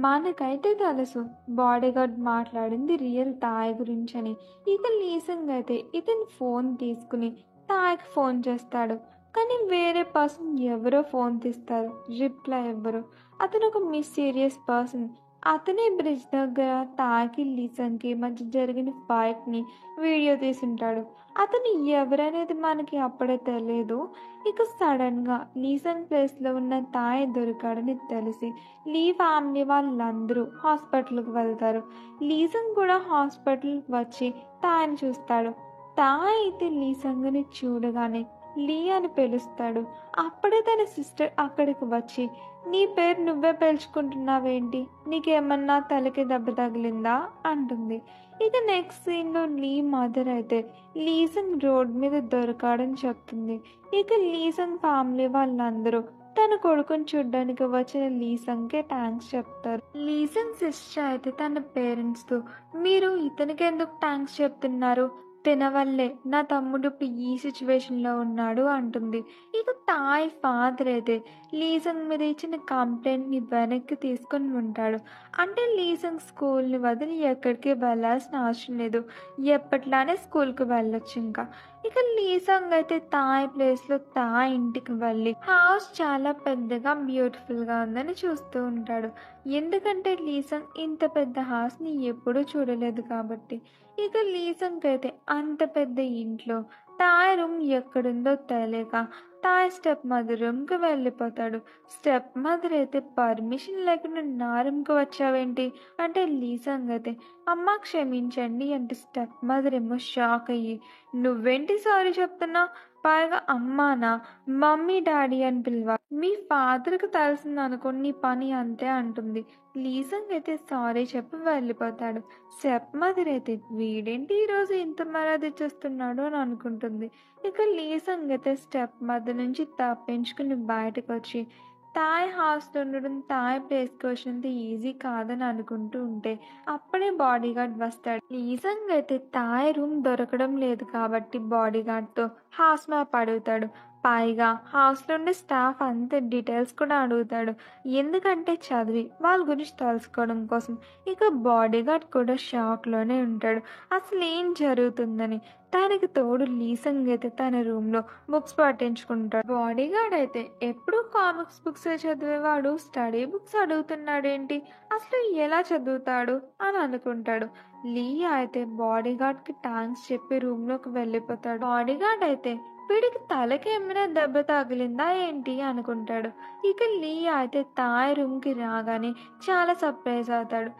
మనకైతే తెలుసు బాడీగార్డ్ మాట్లాడింది రియల్ తాయ్ గురించని. ఇక లీసంగ్ అయితే ఇతని ఫోన్ తీసుకుని తాయ్‌కి ఫోన్ చేస్తాడు. కానీ వేరే పర్సన్ ఎవరో ఫోన్ తీస్తారు. రిప్లై ఇవ్వరు. అతను ఒక మిస్టీరియస్ పర్సన్. అతనే బ్రిడ్జ్ దగ్గర తాయ్‌కి, లీసంగ్‌కి మధ్య జరిగిన ఫైట్‌ని వీడియో తీసుంటాడు. అతను ఎవరనేది మనకి అప్పుడే తెలీదు. ఇక సడన్‌గా లీసంగ్ ప్లేస్‌లో ఉన్న తాయ్ దొరికాడని తెలిసి లీ ఫ్యామిలీ వాళ్ళందరూ హాస్పిటల్‌కి వెళ్తారు. లీసంగ్ కూడా హాస్పిటల్‌కి వచ్చి తాయ్‌ని చూస్తాడు. తాయ్ అయితే లీసంగ్‌ని చూడగానే లీ అని పిలుస్తాడు. అప్పుడే తన సిస్టర్ అక్కడికి వచ్చి నీ పేరు నువ్వే పిలుచుకుంటున్నావేంటి? నీకేమన్నా తలకి దెబ్బ తగిలిందా? అంటుంది. ఇక నెక్స్ట్ సీన్‌లో లీ మదర్ అయితే లీసంగ్ రోడ్ మీద దొరికాడని చెప్తుంది. ఇక లీసంగ్ ఫ్యామిలీ వాళ్ళందరూ తన కొడుకుని చూడ్డానికి వచ్చిన లీసంగ్‌కే థాంక్స్ చెప్తారు. లీసంగ్ సిస్టర్ అయితే తన పేరెంట్స్‌తో మీరు ఇతనికెందుకు థాంక్స్ చెప్తున్నారు? తిన వల్లే నా తమ్ముడు ఇప్పుడు ఈ సిచ్యువేషన్‌లో ఉన్నాడు అంటుంది. ఇక తాయ్ ఫాదర్ అయితే లీసంగ్ మీద ఇచ్చిన కంప్లెయింట్‌ని వెనక్కి తీసుకొని ఉంటాడు. అంటే లీసంగ్ స్కూల్‌ని వదిలి ఎక్కడికి వెళ్ళాల్సిన అవసరం లేదు. ఎప్పట్లానే స్కూల్‌కి వెళ్ళొచ్చు ఇంకా. ఇక లీసంగ్ అయితే తాయ్ ప్లేస్‌లో తాయ్ ఇంటికి వెళ్ళి హౌస్ చాలా పెద్దగా బ్యూటిఫుల్‌గా ఉందని చూస్తూ ఉంటాడు. ఎందుకంటే లీసంగ్ ఇంత పెద్ద హౌస్‌ని ఎప్పుడూ చూడలేదు కాబట్టి. ఇక లీసంగ్ అయితే అంత పెద్ద ఇంట్లో తాయ్ రూమ్ ఎక్కడుందో తెలియక తాయ్ స్టెప్ మదర్ రూమ్‌కి వెళ్ళిపోతాడు. స్టెప్ మదర్ అయితే పర్మిషన్ లేకుండా నా రూమ్‌కి వచ్చావేంటి? అంటే లీసంగ్ అయితే అమ్మ క్షమించండి అంటే స్టెప్ మదర్ ఏమో షాక్ అయ్యి నువ్వేంటి సారీ చెప్తున్నావు? పైగా అమ్మానా? మమ్మీ డాడీ అని పిలవాలి. మీ ఫాదర్‌కి తెలిసిందనుకో నీ పని అంతే అంటుంది. లీసంగ్ అయితే సారీ చెప్పి వెళ్ళిపోతాడు. స్టెప్ మదర్ అయితే వీడేంటి ఈరోజు ఇంత మర్యాద ఇచ్చేస్తున్నాడు అని అనుకుంటుంది. ఇక లీసంగ్ అయితే స్టెప్ మదర్ నుంచి తప్పించుకుని బయటకొచ్చి తాయ్ హౌస్‌లో ఉండడం తాయ్ ప్లేస్‌కి వచ్చినంత ఈజీ కాదని అనుకుంటూ ఉంటే అప్పుడే బాడీగార్డ్ వస్తాడు. లీసంగ్ అయితే తాయ్ రూమ్ దొరకడం లేదు కాబట్టి బాడీగార్డ్‌తో హౌస్ మ్యాప్ అడుగుతాడు. పైగా హౌస్‌లో ఉండే స్టాఫ్ అంతా డీటెయిల్స్ కూడా అడుగుతాడు. ఎందుకంటే చదివి వాళ్ళ గురించి తెలుసుకోవడం కోసం. ఇక బాడీగార్డ్ కూడా షాక్‌లోనే ఉంటాడు. అసలేం జరుగుతుందని. దానికి తోడు లీసంగ్ అయితే తన రూమ్‌లో బుక్స్ పట్టించుకుంటాడు. బాడీగార్డ్ అయితే ఎప్పుడూ కామిక్స్ బుక్సే చదివేవాడు స్టడీ బుక్స్ అడుగుతున్నాడేంటి? అసలు ఎలా చదువుతాడు? అని అనుకుంటాడు. లీ అయితే బాడీగార్డ్‌కి థాంక్స్ చెప్పి రూమ్‌లోకి వెళ్ళిపోతాడు. బాడీగార్డ్ అయితే వీడికి తలకేమైనా దెబ్బ తగిలిందా ఏంటి అనుకుంటాడు. ఇక లీ అయితే తాయ్ రూమ్‌కి రాగానే చాలా సర్ప్రైజ్ అవుతాడు.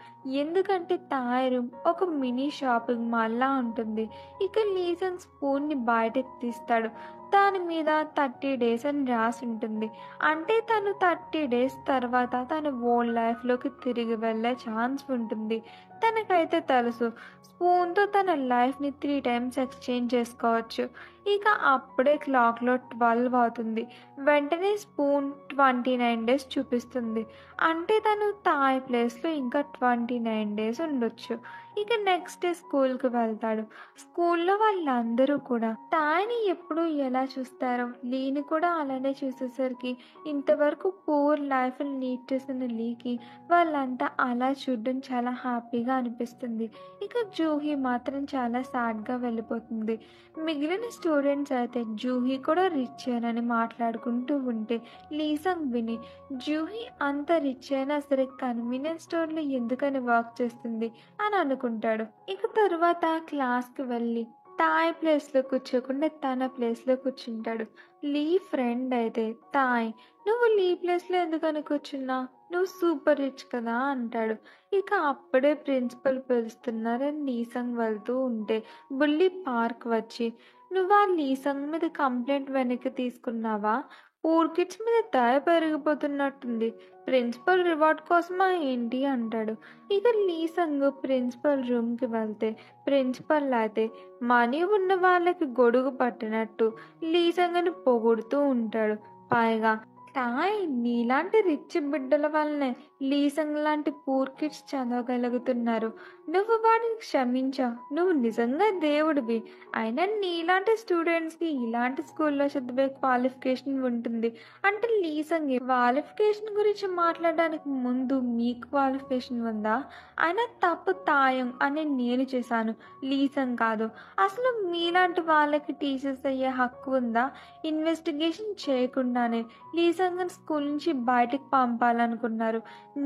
ఎందుకంటే తాయ్ రూమ్ ఒక మినీ షాపింగ్ మాల్‌లా ఉంటుంది. ఇక లీసంగ్ స్పూన్‌ని బయటకి తీస్తాడు. దాని మీద 30 డేస్ అని రాసి ఉంటుంది. అంటే తను 30 డేస్ తర్వాత తన ఓల్డ్ లైఫ్‌లోకి తిరిగి వెళ్ళే ఛాన్స్ ఉంటుంది. తనకైతే తెలుసు స్పూన్‌తో తన లైఫ్‌ని 3 టైమ్స్ ఎక్స్‌చేంజ్ చేసుకోవచ్చు. ఇక అప్పుడే క్లాక్‌లో 12 అవుతుంది. వెంటనే స్పూన్ 29 డేస్ చూపిస్తుంది. అంటే తను తాయ్ ప్లేస్‌లో ఇంకా 29 డేస్ ఉండొచ్చు. ఇక నెక్స్ట్ డే స్కూల్కి వెళ్తాడు. స్కూల్లో వాళ్ళందరూ కూడా తాయిని ఎప్పుడు ఎలా చూస్తారో లీని కూడా అలానే చూసేసరికి ఇంతవరకు పూర్ లైఫ్ లీడ్ చేసిన లీకి వాళ్ళంతా అలా చూడడం చాలా హ్యాపీగా అనిపిస్తుంది. ఇక జూహీ మాత్రం చాలా సాడ్గా వెళ్ళిపోతుంది. మిగిలిన స్టూడెంట్స్ అయితే జూహీ కూడా రిచ్ అని మాట్లాడుకుంటూ ఉంటే లీసంగ్ విని జూహీ అంత రిచ్ అయినా సరే కన్వీనియన్స్ స్టోర్లో ఎందుకని వర్క్ చేస్తుంది అని అనుకుంటాడు. ఇక తరువాత క్లాస్కి వెళ్ళి తాయ్ ప్లేస్లో కూర్చోకుండా తన ప్లేస్లో కూర్చుంటాడు. లీ ఫ్రెండ్ అయితే తాయ్, నువ్వు లీ ప్లేస్లో ఎందుకని కూర్చున్నా, నువ్వు సూపర్ రిచ్ కదా అంటాడు. ఇక అప్పుడే ప్రిన్సిపల్ పిలుస్తున్నారని లీసంగ్ వెళ్తూ ఉంటే బుల్లి పార్క్ వచ్చి, నువ్వు ఆ లీసంగ్ మీద కంప్లైంట్ వెనక్కి తీసుకున్నావా, పూర్ కిడ్స్ మీద దయ పెరిగిపోతున్నట్టుంది, ప్రిన్సిపల్ రివార్డ్ కోసమా ఏంటి అంటాడు. ఇక లీసంగ్ ప్రిన్సిపల్ రూమ్కి వెళ్తే ప్రిన్సిపల్ అయితే మనీ ఉన్న వాళ్ళకి గొడుగు పట్టినట్టు లీసంగ్ని పొగుడుతూ ఉంటాడు. పైగా తాయ్, నీలాంటి రిచ్ బిడ్డల వల్లనే లీసంగ్ లాంటి పూర్ కిడ్స్ చదవగలుగుతున్నారు. నువ్వు వాడిని క్షమించావు, నువ్వు నిజంగా దేవుడివి. అయినా నీలాంటి స్టూడెంట్స్కి ఇలాంటి స్కూల్లో చదివే క్వాలిఫికేషన్ ఉంటుంది అంటే లీసంగ్ క్వాలిఫికేషన్ గురించి మాట్లాడడానికి ముందు మీ క్వాలిఫికేషన్ ఉందా? అయినా తప్పు తాయం అని నేను చేశాను, లీసంగ్ కాదు. అసలు మీలాంటి వాళ్ళకి టీచర్స్ అయ్యే హక్కు ఉందా? ఇన్వెస్టిగేషన్ చేయకుండానే లీసంగ్ స్కూల్ నుంచి బయటకు పంపాలనుకున్నారు.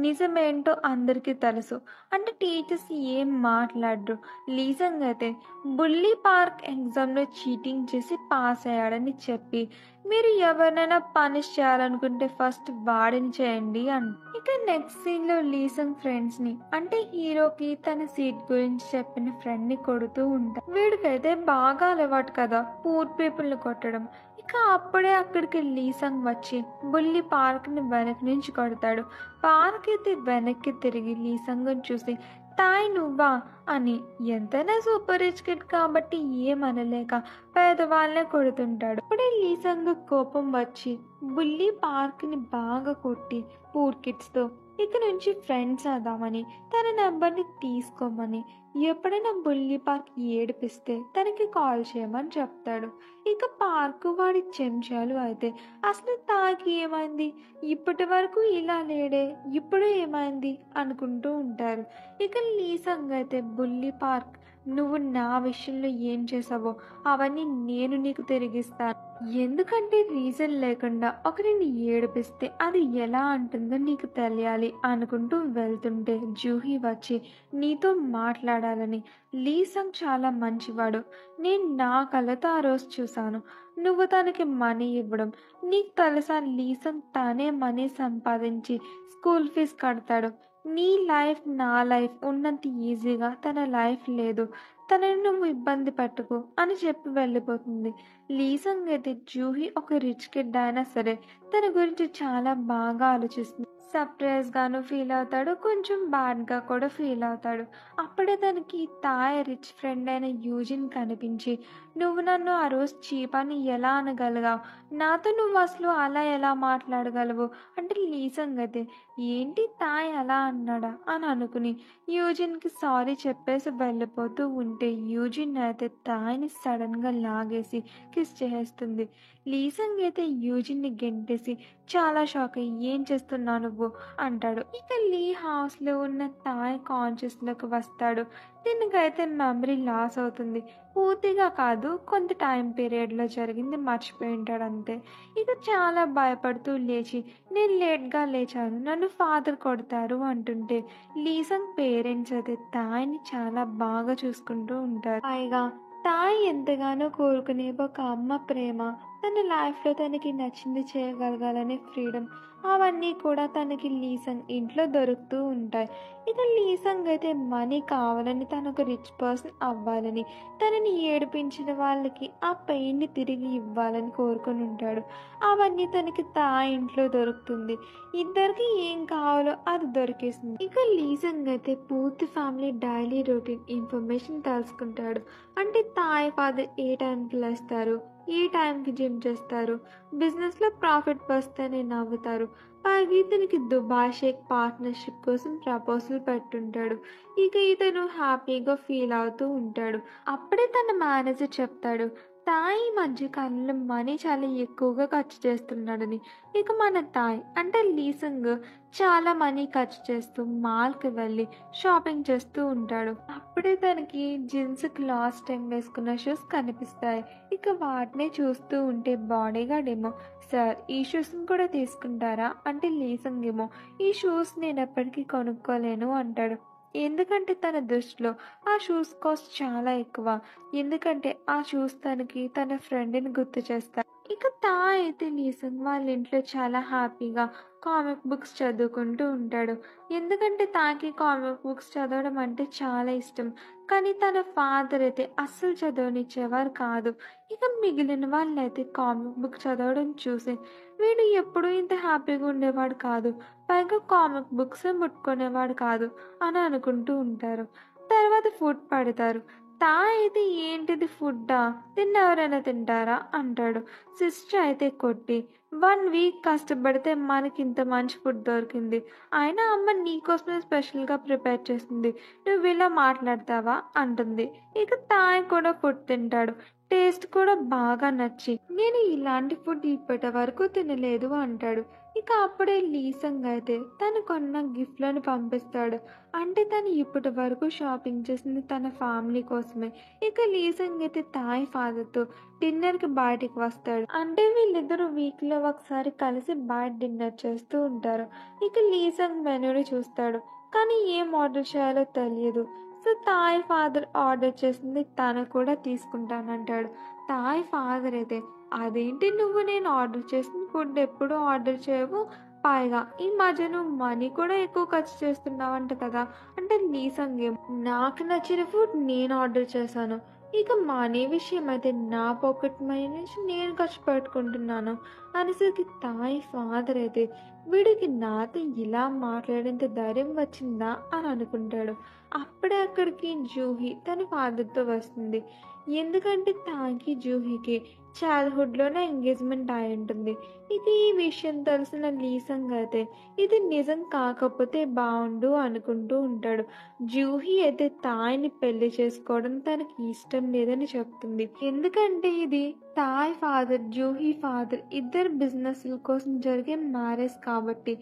నిజమేంటో అందరికీ తెలుసు అంటే టీచర్స్ ఏం మాట్లాడరు. లీసంగ్ అయితే బుల్లీ పార్క్ ఎగ్జామ్లో చీటింగ్ చేసి పాస్ అయ్యాడని చెప్పి, మీరు ఎవరినైనా పనిష్ చేయాలనుకుంటే ఫస్ట్ వాడిని చేయండి అని. ఇక నెక్స్ట్ సీన్లో లీసంగ్ ఫ్రెండ్స్ని అంటే హీరోకి తన సీట్ గురించి చెప్పిన ఫ్రెండ్ని కొడుతూ ఉంటాడు. వీడికైతే బాగా అలవాటు కదా పూర్ పీపుల్ని కొట్టడం. ఇక అప్పుడే అక్కడికి లీసంగ్ వచ్చి బుల్లి పార్క్ని వెనక్కి నుంచి కొడతాడు. పార్క్ అయితే వెనక్కి తిరిగి లీసంగ్ని చూసి, తాయ్ నువ్వా అని ఎంతైనా సూపర్ రిచ్ కిడ్ కాబట్టి ఏమనలేక పేదవాళ్ళనే కొడుతుంటాడు. అప్పుడే లీసంగ్ కోపం వచ్చి బుల్లి పార్క్ని బాగా కొట్టి పూర్ కిడ్స్తో ఇక నుంచి ఫ్రెండ్స్ అవుదామని తన నెంబర్ని తీసుకోమని, ఎప్పుడైనా బుల్లి పార్క్ ఏడిపిస్తే తనకి కాల్ చేయమని చెప్తాడు. ఇక పార్కు వాడి చెంచాలు అయితే అసలు తాకి ఏమైంది, ఇప్పటి వరకు ఇలా లేడే, ఇప్పుడు ఏమైంది అనుకుంటూ ఉంటారు. ఇక లీసంగ్ అయితే బుల్లి పార్క్, నువ్వు నా విషయంలో ఏం చేసావో అవన్నీ నేను నీకు తిరిగిస్తాను. ఎందుకంటే రీజన్ లేకుండా ఒకరిని ఏడిపిస్తే అది ఎలా అంటుందో నీకు తెలియాలి అనుకుంటూ వెళ్తుంటే జూహీ వచ్చి నీతో మాట్లాడాలని. లీసంగ్ చాలా మంచివాడు, నేను నా కళ్ళతో ఆ రోజు చూశాను. నువ్వు తనకి మనీ ఇవ్వడం, నీకు తెలుసా లీసంగ్ తనే మనీ సంపాదించి స్కూల్ ఫీజు కడతాడు. నీ లైఫ్ నా లైఫ్ ఉన్నంత ఈజీగా తన లైఫ్ లేదు, తనని నువ్వు ఇబ్బంది పట్టుకో అని చెప్పి వెళ్ళిపోతుంది. లీసంగ్ అయితే జూహీ ఒక రిచ్ కిడ్ అయినా సరే తన గురించి చాలా బాగా ఆలోచిస్తుంది. సర్ప్రైజ్గాను ఫీల్ అవుతాడు, కొంచెం బ్యాడ్గా కూడా ఫీల్ అవుతాడు. అప్పుడే తనకి తాయ్ రిచ్ ఫ్రెండ్ అయిన యూజిన్ కనిపించి, నువ్వు నన్ను ఆ రోజు చీప్ అని ఎలా అనగలిగావు, నాతో నువ్వు అసలు అలా ఎలా మాట్లాడగలవు అంటే లీసంగ్ అయితే ఏంటి తాయ్ అలా అన్నాడా అని అనుకుని యూజిన్కి సారీ చెప్పేసి వెళ్ళిపోతూ ఉంటే యూజిన్ అయితే తాయ్ని సడన్గా లాగేసి కిస్ చేసేస్తుంది. లీసంగ్ అయితే యూజిన్ని గెంటేసి చాలా షాక్ అయ్యి ఏం చేస్తున్నావు నువ్వు అంటాడు. ఇక లీ హౌస్లో ఉన్న తాయ్ కాన్షియస్లోకి వస్తాడు. దీనికైతే మెమరీ లాస్ అవుతుంది, పూర్తిగా కాదు కొంత టైం పీరియడ్లో జరిగింది మర్చిపోయి ఉంటాడు అంతే. ఇక చాలా భయపడుతూ లేచి, నేను లేట్గా లేచాను, నన్ను ఫాదర్ కొడతారు అంటుంటే లీసంగ్ పేరెంట్స్ అయితే తాయ్ని చాలా బాగా చూసుకుంటూ ఉంటారు. పైగా తాయ్ ఎంతగానో కోరుకునే ఒక అమ్మ ప్రేమ, తన లైఫ్లో తనకి నచ్చింది చేయగలగాలనే ఫ్రీడమ్, అవన్నీ కూడా తనకి లీసంగ్ ఇంట్లో దొరుకుతూ ఉంటాయి. ఇక లీసంగ్ అయితే మనీ కావాలని, తను ఒక రిచ్ పర్సన్ అవ్వాలని, తనని ఏడిపించిన వాళ్ళకి ఆ పెయిన్ని తిరిగి ఇవ్వాలని కోరుకుని ఉంటాడు. అవన్నీ తనకి ఇంట్లో దొరుకుతుంది. ఇద్దరికి ఏం కావాలో అది దొరికేస్తుంది. ఇక లీసంగ్ అయితే పూర్తి ఫ్యామిలీ డైలీ రొటీన్ ఇన్ఫర్మేషన్ తెలుసుకుంటాడు. అంటే తాయ్ ఫాదర్ ఏ టైంకి లేస్తారు, ఏ టైంకి జిమ్ చేస్తారు, బిజినెస్లో ప్రాఫిట్ వస్తేనే నవ్వుతారు. పైగా ఇతనికి దుబాయ్ షేక్ పార్ట్నర్షిప్ కోసం ప్రపోజల్ పెట్టుంటాడు. ఇక ఇతను హ్యాపీగా ఫీల్ అవుతూ ఉంటాడు. అప్పుడే తన మేనేజర్ చెప్తాడు, తాయ్ ఈ మధ్య కాలంలో మనీ చాలా ఎక్కువగా ఖర్చు చేస్తున్నాడని. ఇక మన తాయ్ అంటే లీసంగ్ చాలా మనీ ఖర్చు చేస్తూ మాల్కి వెళ్ళి షాపింగ్ చేస్తూ ఉంటాడు. అప్పుడే తనకి జీన్స్ లాస్ట్ టైం వేసుకున్న షూస్ కనిపిస్తాయి. ఇక వాటినే చూస్తూ ఉంటే బాడీగార్డ్ ఏమో, సార్ ఈ షూస్ని కూడా తీసుకుంటారా అంటే లీసంగ్ ఏమో, ఈ షూస్ నేను ఎప్పటికీ కొనుక్కోలేను అంటాడు. ఎందుకంటే తన దృష్టిలో ఆ షూస్ కాస్ట్ చాలా ఎక్కువ. ఎందుకంటే ఆ షూస్ తనకి తన ఫ్రెండ్ని గుర్తు చేస్తాయి. ఇక తా అయితే లీసంగ్ వాళ్ళ ఇంట్లో చాలా హ్యాపీగా కామిక్ బుక్స్ చదువుకుంటూ ఉంటాడు. ఎందుకంటే తాకి కామిక్ బుక్స్ చదవడం అంటే చాలా ఇష్టం. కానీ తన ఫాదర్ అయితే అస్సలు చదవనిచ్చేవారు కాదు. ఇక మిగిలిన వాళ్ళైతే కామిక్ బుక్ చదవడం చూసి వీడు ఎప్పుడూ ఇంత హ్యాపీగా ఉండేవాడు కాదు, పైగా కామిక్ బుక్స్ ముట్టుకునేవాడు కాదు అని అనుకుంటూ ఉంటారు. తర్వాత ఫుడ్ పడతారు. తా అయితే ఏంటిది ఫుడ్డా, ఎవరైనా తింటారా అంటాడు. సిస్టర్ అయితే కొట్టి, 1 వీక్ కష్టపడితే మనకి ఇంత మంచి ఫుడ్ దొరికింది, అయినా అమ్మ నీకోసమే స్పెషల్గా ప్రిపేర్ చేసింది, నువ్వు ఇలా మాట్లాడతావా అంటుంది. ఇక తాయ్ కూడా ఫుడ్ తింటాడు. టేస్ట్ కూడా బాగా నచ్చి, నేను ఇలాంటి ఫుడ్ ఇప్పటి వరకు తినలేదు అంటాడు. ఇక అప్పుడే లీసంగ్ అయితే తను కొన్న గిఫ్ట్లను పంపిస్తాడు. అంటే తను ఇప్పటి వరకు షాపింగ్ చేసింది తన ఫ్యామిలీ కోసమే. ఇక లీసంగ్ అయితే తాయ్ ఫాదర్తో డిన్నర్కి బయటికి వస్తాడు. అంటే వీళ్ళిద్దరూ వీక్లో ఒకసారి కలిసి బయట డిన్నర్ చేస్తూ ఉంటారు. ఇక లీసంగ్ మెనూని చూస్తాడు, కానీ ఏం ఆర్డర్ చేయాలో తెలియదు. సో తాయ్ ఫాదర్ ఆర్డర్ చేసింది తను కూడా తీసుకుంటానంటాడు. తాయ్ ఫాదర్ అయితే, అదేంటి నువ్వు నేను ఆర్డర్ చేసిన ఫుడ్ ఎప్పుడూ ఆర్డర్ చేయవు, పైగా ఈ మధ్య నువ్వు మనీ కూడా ఎక్కువ ఖర్చు చేస్తున్నావంట కదా అంటే లీసంగ్ ఏం, నాకు నచ్చిన ఫుడ్ నేను ఆర్డర్ చేశాను, ఇక మనీ విషయం అయితే నా పాకెట్ మనీ నుంచి నేను ఖర్చు పెట్టుకుంటున్నాను అనేసరికి తాయ్ ఫాదర్ అయితే, వీడికి నాతో ఇలా మాట్లాడేంత ధైర్యం వచ్చిందా అని అనుకుంటాడు. అప్పుడే అక్కడికి జూహీ తన ఫాదర్తో వస్తుంది. ఎందుకంటే తాకి జూహీకి చైల్డ్హుడ్లోనే ఎంగేజ్మెంట్ అయి ఉంటుంది. ఇక ఈ విషయం తెలిసిన లీసంగ్ అయితే ఇది నిజం కాకపోతే బాగుండు అనుకుంటూ ఉంటాడు. జూహీ అయితే తాయ్ని పెళ్లి చేసుకోవడం తనకి ఇష్టం లేదని చెప్తుంది. ఎందుకంటే ఇది తాయ్ ఫాదర్ జూహీ ఫాదర్ ఇద్దరు బిజినెస్ల కోసం జరిగే మ్యారేజ్ కాబట్టి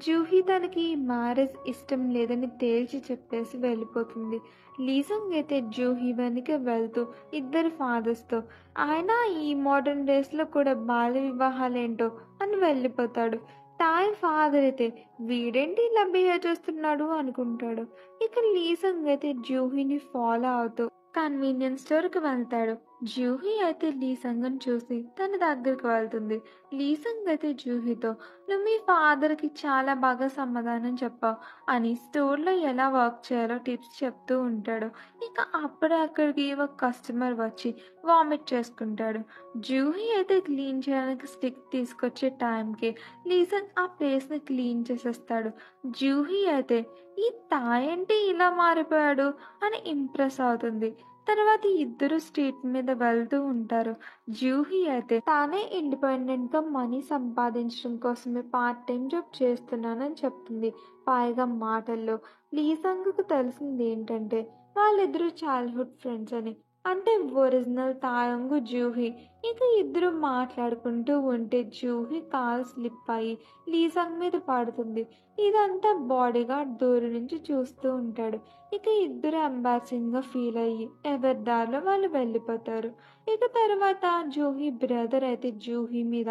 జూహీ తనకి ఈ మ్యారేజ్ ఇష్టం లేదని తేల్చి చెప్పేసి వెళ్ళిపోతుంది. లీసంగ్ అయితే జూహీ వెనుక వెళ్తూ ఇద్దరు ఫాదర్స్తో, ఆయన ఈ మోడర్న్ డేస్లో కూడా బాల్య వివాహాలేంటో అని వెళ్ళిపోతాడు. తాయ్ ఫాదర్ అయితే వీడేంటి ఇలా బిహేవ్ చేస్తున్నాడు అనుకుంటాడు. ఇక లీసంగ్ అయితే జూహీని ఫాలో అవుతూ కన్వీనియన్స్ స్టోర్కి వెళ్తాడు. జూహీ అయితే లీసంగ్ని చూసి తన దగ్గరికి వెళ్తుంది. లీసంగ్ అయితే జూహీతో, నువ్వు మీ ఫాదర్కి చాలా బాగా సమాధానం చెప్పావు అని స్టోర్లో ఎలా వర్క్ చేయాలో టిప్స్ చెప్తూ ఉంటాడు. ఇక అప్పుడే అక్కడికి ఒక కస్టమర్ వచ్చి వామిట్ చేసుకుంటాడు. జూహీ అయితే క్లీన్ చేయడానికి స్టిక్ తీసుకొచ్చే టైంకి లీసంగ్ ఆ ప్లేస్ని క్లీన్ చేసేస్తాడు. జూహీ అయితే ఈ తాయ్ అంటే ఇలా మారిపోయాడు అని ఇంప్రెస్ అవుతుంది. తర్వాత ఇద్దరు స్ట్రీట్ మీద వెళ్తూ ఉంటారు. జూహీ అయితే తానే ఇండిపెండెంట్గా మనీ సంపాదించడం కోసమే పార్ట్ టైం జాబ్ చేస్తున్నానని చెప్తుంది. పైగా మాటల్లో లీసంగ్కు తెలిసింది ఏంటంటే వాళ్ళిద్దరూ చైల్డ్హుడ్ ఫ్రెండ్స్ అని. అంటే ఒరిజినల్ తాయంగు జూహీ. ఇక ఇద్దరు మాట్లాడుకుంటూ ఉంటే జూహీ కాల్ స్లిప్ అయ్యి లీసంగ్ మీద పడుతుంది. ఇదంతా బాడీగార్డ్ దూరం నుంచి చూస్తూ ఉంటాడు. ఇక ఇద్దరు ఎంబారసింగ్గా ఫీల్ అయ్యి ఎవరి దారిలో వాళ్ళు వెళ్ళిపోతారు. ఇక తర్వాత జూహీ బ్రదర్ అయితే జూహీ మీద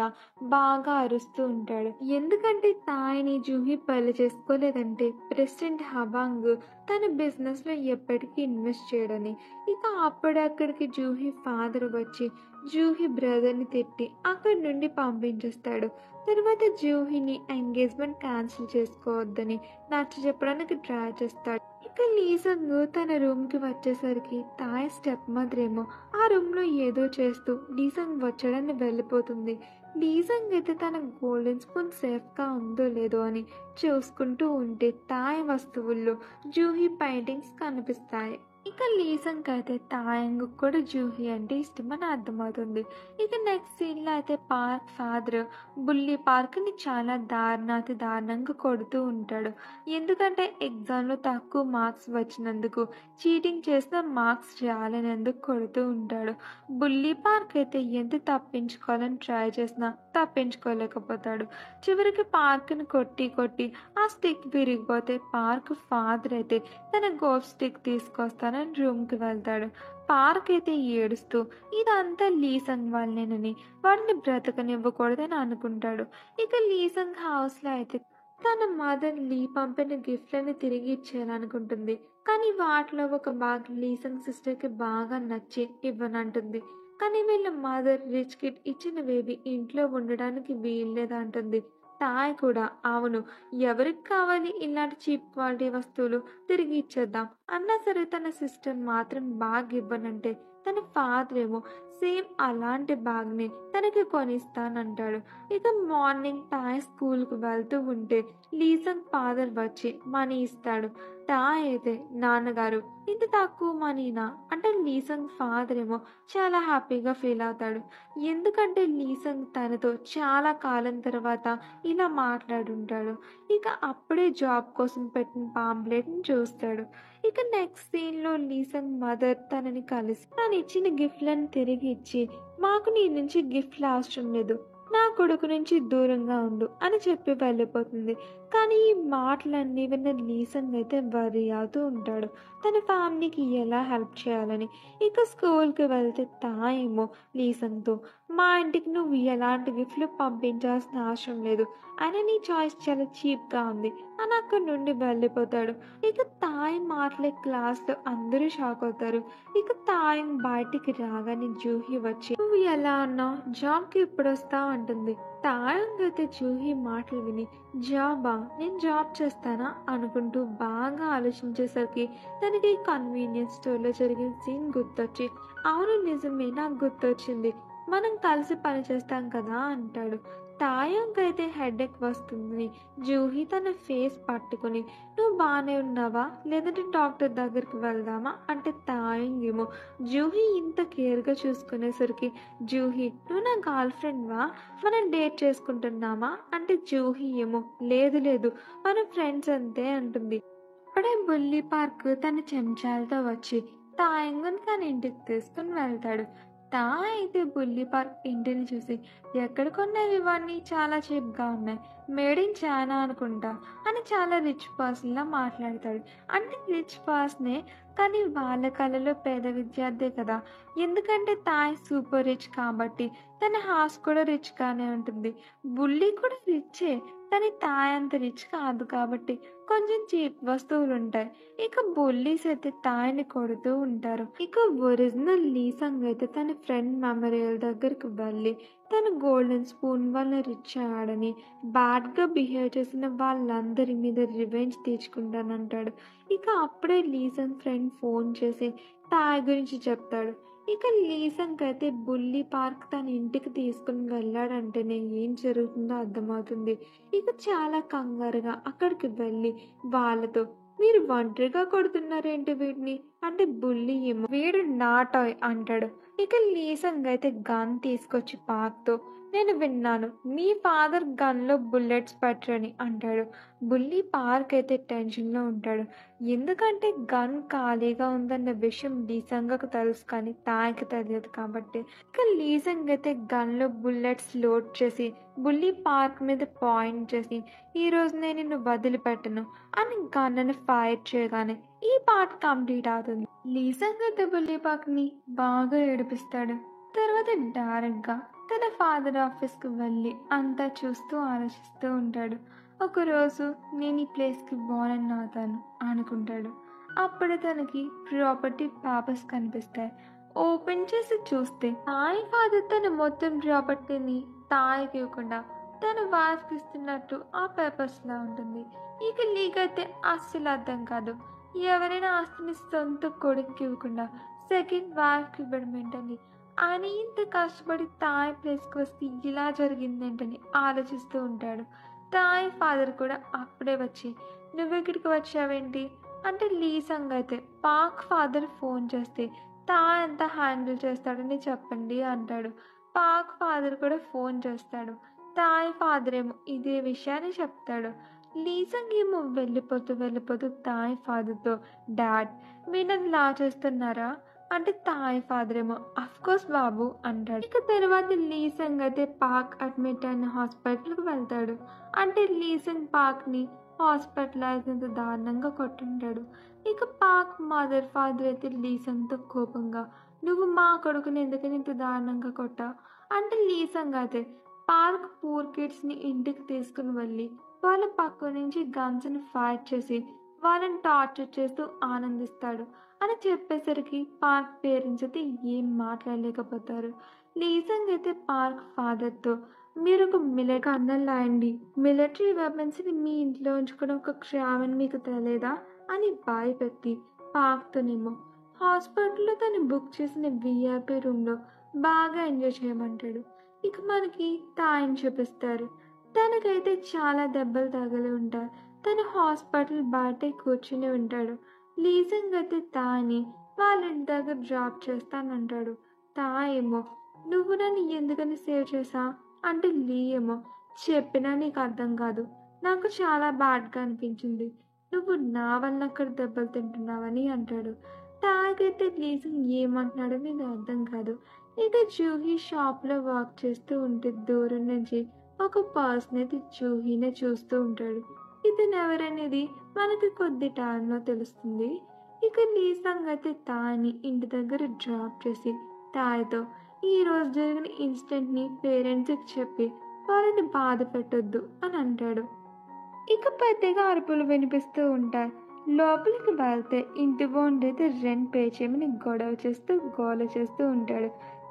బాగా అరుస్తూ ఉంటాడు. ఎందుకంటే తాయిని జూహీ పెళ్లి చేసుకోలేదంటే ప్రెసిడెంట్ హబాంగ్ తన బిజినెస్లో ఎప్పటికీ ఇన్వెస్ట్ చేయడని. ఇక అప్పుడే అక్కడికి జూహీ ఫాదర్ వచ్చి జూహీ బ్రదర్ని తిట్టి అక్కడి నుండి పంపించేస్తాడు. తర్వాత జూహీని ఎంగేజ్మెంట్ క్యాన్సిల్ చేసుకోవద్దని నచ్చ చెప్పడానికి ట్రై చేస్తాడు. ఇక లీసంగ్ తన రూమ్కి వచ్చేసరికి తాయ్ స్టెప్ మదర్ ఏమో ఆ రూమ్లో ఏదో చేస్తూ లీసంగ్ వచ్చాడని వెళ్ళిపోతుంది. లీసంగ్ అయితే తన గోల్డెన్ స్పూన్ సేఫ్గా ఉందో లేదో అని చూసుకుంటూ ఉంటే తాయ్ వస్తువుల్లో జూహీ పెయింటింగ్స్ కనిపిస్తాయి. ఇక లీసంగ్ అయితే తాయంగ్ కూడా జూహీ అంటే ఇష్టమని అర్థమవుతుంది. ఇక నెక్స్ట్ సీన్‌లో అయితే పార్క్ ఫాదర్ బుల్లీ పార్క్‌ని చాలా దారుణాతి దారుణంగా కొడుతూ ఉంటాడు. ఎందుకంటే ఎగ్జామ్‌లో తక్కువ మార్క్స్ వచ్చినందుకు, చీటింగ్ చేసిన మార్క్స్ రాలేనందుకు కొడుతూ ఉంటాడు. బుల్లీ పార్క్ అయితే ఎంత తప్పించుకోవాలని ట్రై చేసినా తప్పించుకోలేకపోతాడు. చివరికి పార్క్‌ని కొట్టి కొట్టి ఆ స్టిక్ విరిగిపోతే పార్క్ ఫాదర్ అయితే తన గోల్ఫ్ స్టిక్ తీసుకొస్తానని రూమ్‌కి వెళ్తాడు. పార్క్ అయితే ఏడుస్తూ ఇదంతా లీసంగ్ వల్లనేనని, వాడిని బ్రతకనివ్వకూడదని అనుకుంటాడు. ఇక లీసంగ్ హౌస్‌లో అయితే తన మదర్ లీ పంపిన గిఫ్ట్‌లని తిరిగి ఇచ్చేయాలనుకుంటుంది. కానీ వాటిలో ఒక భాగం లీసంగ్ సిస్టర్‌కి బాగా నచ్చి ఇవ్వనంటుంది. కానీ వీళ్ళ మదర్ రిచ్ కిడ్ ఇచ్చినవేవి ఇంట్లో ఉండడానికి వీల్లేదంటుంది. తాయ్ కూడా అవును, ఎవరికి కావాలి ఇలాంటి చీప్ క్వాలిటీ వస్తువులు, తిరిగి ఇచ్చేద్దాం అన్నా సరే తన సిస్టర్ మాత్రం బ్యాగ్ ఇవ్వనంటే తన ఫాదర్ ఏమో సేమ్ అలాంటి బ్యాగ్ని తనకి కొనిస్తానంటాడు. ఇక మార్నింగ్ తాయ్ స్కూల్కి వెళ్తూ ఉంటే లీసంగ్ ఫాదర్ వచ్చి మనీ ఇస్తాడు. తాయ్ అయితే నాన్నగారు ఇంత తక్కువ మనీనా అంటే లీసంగ్ ఫాదర్ ఏమో చాలా హ్యాపీగా ఫీల్ అవుతాడు. ఎందుకంటే లీసంగ్ తనతో చాలా కాలం తర్వాత ఇలా మాట్లాడుంటాడు. ఇక అప్పుడే జాబ్ కోసం పెట్టిన పాంప్లెట్‌ని చూస్తాడు. ఇక నెక్స్ట్ సీన్‌లో లీసంగ్ మదర్ తనని కలిసి తనిచ్చిన గిఫ్ట్‌లను తిరిగి ఇచ్చి, "మాకు నీ నుంచి గిఫ్ట్‌లు అవసరం లేదు. నా కొడుకు నుంచి దూరంగా ఉండు" అని చెప్పి వెళ్ళిపోతుంది. కానీ ఈ మాటలన్నీ విన్న లీసంగ్ అయితే వర్రీ అవుతూ ఉంటాడు. తన ఫ్యామిలీకి ఎలా హెల్ప్ చేయాలని. ఇక స్కూల్‌కి వెళ్తే తాయేమో లీసంగ్‌తో, "మా ఇంటికి నువ్వు ఎలాంటి గిఫ్ట్‌లు పంపించాల్సిన అవసరం లేదు. అయినా నీ చాయిస్ చాలా చీప్‌గా ఉంది" అని అక్కడి నుండి వెళ్ళిపోతాడు. ఇక తాయ్ మాటలే క్లాస్‌లో అందరూ షాక్ అవుతారు. ఇక తాయం బయటికి రాగానే జూహీ వచ్చి, "నువ్వు ఎలా ఉన్నావు? జాబ్‌కి ఎప్పుడొస్తావు?" అంటుంది. తాయంగ్ అయితే జూహీ మాటలు విని, "జాబా? నేను జాబ్ చేస్తానా?" అనుకుంటూ బాగా ఆలోచించేసరికి తనకి కన్వీనియన్స్ స్టోర్‌లో జరిగిన సీన్ గుర్తొచ్చి, "అవును నిజమే, నాకు గుర్తొచ్చింది. మనం కలిసి పని చేస్తాం కదా" అంటాడు. తాయంగ్ అయితే హెడేక్ వస్తుందని జూహీ తన ఫేస్ పట్టుకొని, "నువ్వు బానే ఉన్నావా? లేదంటే డాక్టర్ దగ్గరికి వెళ్దామా?" అంటే తాయంగ్ ఏమో జూహీ ఇంత కేర్‌గా చూసుకునేసరికి, "జూహీ నువ్వు నా గర్ల్ ఫ్రెండ్‌వా? మనం డేట్ చేసుకుంటున్నామా?" అంటే జూహీ ఏమో, "లేదు లేదు, మనం ఫ్రెండ్స్ అంతే" అంటుంది. అప్పుడే బుల్లీ పార్క్ తన చెంచాలతో వచ్చి తాయంగుని తన ఇంటికి తీసుకుని వెళ్తాడు. తా అయితే బుల్లీ పార్క్ ఇంటిని చూసి, "ఎక్కడ కొన్నావు ఇవన్నీ? చాలా చీప్‌గా ఉన్నాయి. మేడ్ ఇన్ చైనా అనుకుంటా" అని చాలా రిచ్ పర్సన్‌లా మాట్లాడతాడు. అంటే రిచ్ పర్సనే, కానీ వాళ్ళ కళలో పేద విద్యార్థే కదా! ఎందుకంటే తాయ్ సూపర్ రిచ్ కాబట్టి తన హౌస్ కూడా రిచ్‌గానే ఉంటుంది. బుల్లీ కూడా రిచ్చే, కానీ తాయ్ అంత రిచ్ కాదు కాబట్టి కొంచెం చీప్ వస్తువులుంటాయి. ఇక బుల్లీస్ అయితే తాయని కొడుతూ ఉంటారు. ఇక ఒరిజినల్ లీసంగ్ అయితే తన ఫ్రెండ్ మెమోరియల్ దగ్గరికి వెళ్ళి తను గోల్డెన్ స్పూన్ వల్ల రిచ్ అయ్యాడని, బ్యాడ్‌గా బిహేవ్ చేసిన వాళ్ళందరి మీద రివెంజ్ తీర్చుకుంటానంటాడు. ఇక అప్పుడే లీసంగ్ ఫ్రెండ్ ఫోన్ చేసి తాయ్ గురించి చెప్తాడు. ఇక లీసంగ్ అయితే బుల్లీ పార్క్ తన ఇంటికి తీసుకుని వెళ్ళాడంటేనే ఏం జరుగుతుందో అర్థమవుతుంది. ఇక చాలా కంగారుగా అక్కడికి వెళ్ళి వాళ్ళతో, "మీరు ఒంటరిగా కొడుతున్నారేంటి వీడిని?" అంటే బుల్లి ఏమో, "వీడు నా టాయ్" అంటాడు. ఇక లీసంగ్ అయితే గన్ తీసుకొచ్చి పాక్తో, "నేను విన్నాను మీ ఫాదర్ గన్‌లో బుల్లెట్స్ పెట్టరని" అంటాడు. బుల్లి పార్క్ అయితే టెన్షన్‌లో ఉంటాడు. ఎందుకంటే గన్ ఖాళీగా ఉందన్న విషయం లీసంగ్‌కి తెలుసు కానీ తాయ్‌కి తెలియదు కాబట్టి. ఇక లీసంగ్ అయితే గన్‌లో బుల్లెట్స్ లోడ్ చేసి బుల్లీ పార్క్ మీద పాయింట్ చేసి, "ఈరోజు నేను నిన్ను వదిలిపెట్టను" అని గన్నుని ఫైర్ చేయగానే ఈ పార్ట్ కంప్లీట్ అవుతుంది. లీసంగ్ అయితే బుల్లీ పార్క్‌ని బాగా ఏడిపిస్తాడు. తర్వాత డైరెక్ట్‌గా తన ఫాదర్ ఆఫీస్‌కి వెళ్ళి అంతా చూస్తూ ఆలోచిస్తూ ఉంటాడు. ఒకరోజు నేను ఈ ప్లేస్‌కి ఓనర్‌ని అవుతాను అనుకుంటాడు. అప్పుడే తనకి ప్రాపర్టీ పేపర్స్ కనిపిస్తాయి. ఓపెన్ చేసి చూస్తే తాయ్ ఫాదర్ తన మొత్తం ప్రాపర్టీని తాయ్‌కి ఇవ్వకుండా తన వైఫ్‌కి ఇస్తున్నట్టు ఆ పేపర్స్‌లో ఉంటుంది. ఇక నీకైతే అస్సలు అర్థం కాదు. ఎవరైనా ఆస్తిని సొంత కొడుక్కి ఇవ్వకుండా సెకండ్ వైఫ్‌కి ఇవ్వడం ఏంటని, ఆయన ఇంత కష్టపడి తాయ్ ప్లేస్‌కి వస్తే ఇలా జరిగిందేంటని ఆలోచిస్తూ ఉంటాడు. తాయ్ ఫాదర్ కూడా అప్పుడే వచ్చి, "నువ్వు ఇక్కడికి వచ్చావేంటి?" అంటే లీసంగ్ అయితే పాక్ ఫాదర్ ఫోన్ చేస్తే తా ఎంత హ్యాండిల్ చేస్తాడని చెప్పండి అంటాడు. పాక్ ఫాదర్ కూడా ఫోన్ చేస్తాడు. తాయ్ ఫాదర్ ఏమో ఇదే విషయాన్ని చెప్తాడు. లీసంగ్ ఏమో వెళ్ళిపోతూ తాయ్ ఫాదర్తో డాడ్ మీరు నన్ను లా చేస్తున్నారా అంటే తాయ్ ఫాదర్ ఏమో అఫ్ కోర్స్ బాబు అంటాడు. ఇక తర్వాత లీసంగ్ అయితే పాక్ అడ్మిట్ అయిన హాస్పిటల్కి వెళ్తాడు. అంటే లీసంగ్ పాక్ని హాస్పిటలైజ్ అంత దారుణంగా కొట్టుంటాడు. ఇక పాక్ మదర్ ఫాదర్ అయితే లీసంగ్తో కోపంగా నువ్వు మా కొడుకుని ఎందుకని ఇంత దారుణంగా కొట్టా అంటే లీసంగ్ అయితే పార్క్ పూర్ కిడ్స్ని ఇంటికి తీసుకుని వెళ్ళి వాళ్ళ పక్క నుంచి గన్స్ని ఫైర్ చేసి వాళ్ళని టార్చర్ చేస్తూ ఆనందిస్తాడు అని చెప్పేసరికి పార్క్ పేరెంట్స్ అయితే ఏం మాట్లాడలేకపోతారు. లీసంగ్ అయితే పార్క్ ఫాదర్తో మీరు ఒక కన్నల్ అండి మిలిటరీ వెపన్స్ని మీ ఇంట్లో ఉంచుకోవడం ఒక క్షేమని మీకు తెలియదా అని భయపెట్టి పాక్తోనేమో హాస్పిటల్లో తను బుక్ చేసిన విఐపి రూమ్లో బాగా ఎంజాయ్ చేయమంటాడు. ఇక మనకి తాయని చూపిస్తారు. తనకైతే చాలా దెబ్బలు తగిలి ఉంటాయి. తను హాస్పిటల్ బయటే కూర్చుని ఉంటాడు. లీసింగ్ అయితే తాని వాళ్ళ ఇంటి దగ్గర డ్రాప్ చేస్తానంటాడు. తా ఏమో నువ్వు నన్ను ఎందుకని సేవ్ చేసా అంటే లీ ఏమో చెప్పినా నీకు అర్థం కాదు, నాకు చాలా బాడ్గా అనిపించింది, నువ్వు నా వల్ల అక్కడ దెబ్బలు తింటున్నావని అంటాడు. తాగైతే లీసింగ్ ఏమంటున్నాడో నీకు అర్థం కాదు. ఇక జూహీ షాప్లో వర్క్ చేస్తూ ఉంటే దూరం నుంచి ఒక పర్సన్ అయితే జూహీనే చూస్తూ ఉంటాడు. ఇతను ఎవరనేది మనకి కొద్ది టైంలో తెలుస్తుంది. ఇక లీసంగ్ అయితే తాని ఇంటి దగ్గర డ్రాప్ చేసి తాయ్తో ఈ రోజు జరిగిన ఇన్సిడెంట్ని పేరెంట్స్కి చెప్పి వాళ్ళని బాధ పెట్టొద్దు అని అంటాడు. ఇక పెద్దగా అరుపులు వినిపిస్తూ ఉంటాయి. లోపలికి వెళ్తే ఇంటి ఓనర్ అయితే రెంట్ పే చేయమని గొడవ చేస్తూ గోల చేస్తూ ఉంటాడు.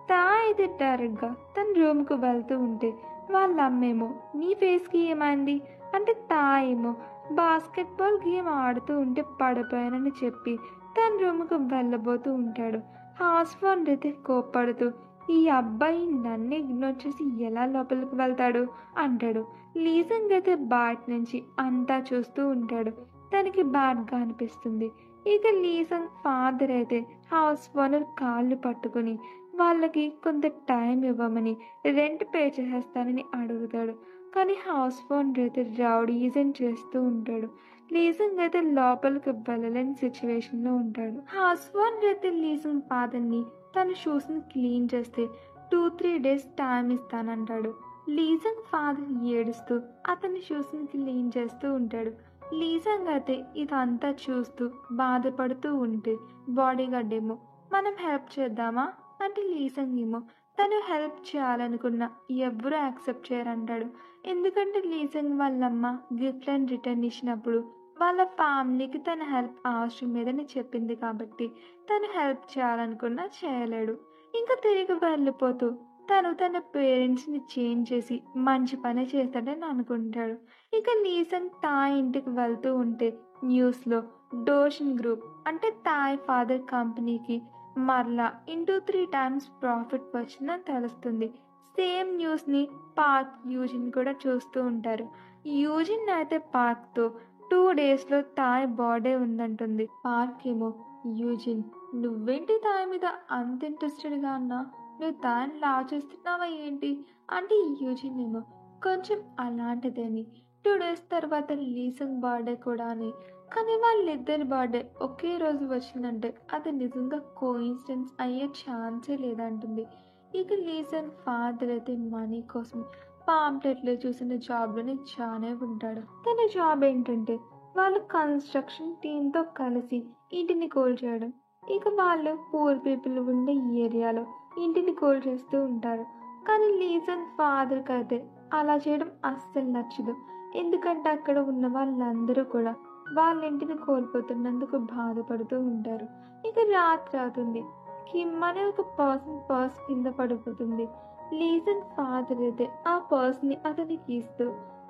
తా అయితే డైరెక్ట్గా తన రూమ్కు వెళ్తూ ఉంటే వాళ్ళ అమ్మేమో నీ ఫేస్కి ఏమైంది అంటే తా ఏమో బాస్కెట్బాల్ గేమ్ ఆడుతూ ఉంటే పడిపోయానని చెప్పి తన రూమ్కు వెళ్ళబోతూ ఉంటాడు. హౌస్ ఓనర్ అయితే కోప్పడుతూ ఈ అబ్బాయి నన్ను ఇగ్నోర్ చేసి ఎలా లోపలికి వెళ్తాడు అంటాడు. లీసింగ్ అయితే బయట నుంచి అంతా చూస్తూ ఉంటాడు. తనకి బ్యాడ్గా అనిపిస్తుంది. ఇక లీసింగ్ ఫాదర్ అయితే హౌస్ ఓనర్ కాళ్ళు పట్టుకుని వాళ్ళకి కొంత టైం ఇవ్వమని రెంట్ పే చేసేస్తానని అడుగుతాడు. కానీ హౌస్ ఓనర్ అయితే రౌడీజం చేస్తూ ఉంటాడు. లీసింగ్ అయితే లోపలికి వెళ్ళలేని సిచ్యువేషన్లో ఉంటాడు. హౌస్ ఓనర్ అయితే లీసింగ్ ఫాదర్ని తన షూస్ని క్లీన్ చేస్తే 2-3 days టైం ఇస్తానంటాడు. లీసింగ్ ఫాదర్ ఏడుస్తూ అతని షూస్ని క్లీన్ చేస్తూ ఉంటాడు. లీసింగ్ అయితే ఇదంతా చూస్తూ బాధపడుతూ ఉంటే బాడీ గార్డ్ ఏమో మనం హెల్ప్ చేద్దామా అంటే లీసింగ్ ఏమో తను హెల్ప్ చేయాలనుకున్నా ఎవ్వరూ యాక్సెప్ట్ చేయరంటాడు. ఎందుకంటే లీసింగ్ వాళ్ళమ్మ గిఫ్ట్లను రిటర్న్ ఇచ్చినప్పుడు వాళ్ళ ఫ్యామిలీకి తన హెల్ప్ అవసరం లేదని చెప్పింది కాబట్టి తను హెల్ప్ చేయాలనుకున్నా చేయలేడు. ఇంకా తిరిగి వెళ్ళిపోతూ తను తన పేరెంట్స్ని చేంజ్ చేసి మంచి పని చేస్తాడని అనుకుంటాడు. ఇక లీసంగ్ తాయ్ ఇంటికి వెళ్తూ ఉంటే న్యూస్లో డోషన్ గ్రూప్ అంటే తాయ్ ఫాదర్ కంపెనీకి మరలా 3 times ప్రాఫిట్ వచ్చిందని తెలుస్తుంది. సేమ్ న్యూస్ని పార్క్ యూజిన్ కూడా చూస్తూ ఉంటారు. యూజిన్ అయితే పార్క్తో 2 daysలో తాయ్ బర్త్డే ఉందంటుంది. పార్క్ ఏమో యూజిన్ నువ్వేంటి తాయ్ మీద అంత ఇంట్రెస్టెడ్గా అన్నా, నువ్వు తాయని లా చేస్తున్నావా ఏంటి అంటే యూజిన్ ఏమో కొంచెం అలాంటిదని 2 days తర్వాత లీసింగ్ బర్త్డే కూడా అని. కానీ వాళ్ళిద్దరి బర్త్డే ఒకే రోజు వచ్చిందంటే అది నిజంగా కోఇన్సిడెన్స్ అయ్యే ఛాన్సే లేదంటుంది. ఇక లీసన్ ఫాదర్ అయితే మనీ కోసం పాంప్లెట్లో చూసిన జాబ్లోనే జాయిన్ అయి ఉంటాడు. తన జాబ్ ఏంటంటే వాళ్ళు కన్స్ట్రక్షన్ టీంతో కలిసి ఇంటిని కూల్ చేయడం. ఇక వాళ్ళు పూర్ పీపుల్ ఉండే ఏరియాలో ఇంటిని కూల్ చేస్తూ ఉంటారు. కానీ లీసన్ ఫాదర్కి అయితే అలా చేయడం అస్సలు నచ్చదు. ఎందుకంటే అక్కడ ఉన్న వాళ్ళందరూ కూడా వాళ్ళ ఇంటిని కోల్పోతున్నందుకు బాధపడుతూ ఉంటారు. ఇక రాత్రి అవుతుంది. కిమ్ అనే ఒక పర్స్ కింద పడిపోతుంది. లీసన్ ఫాదర్ అయితే ఆ పర్స్ని అతనికి ఇస్తూ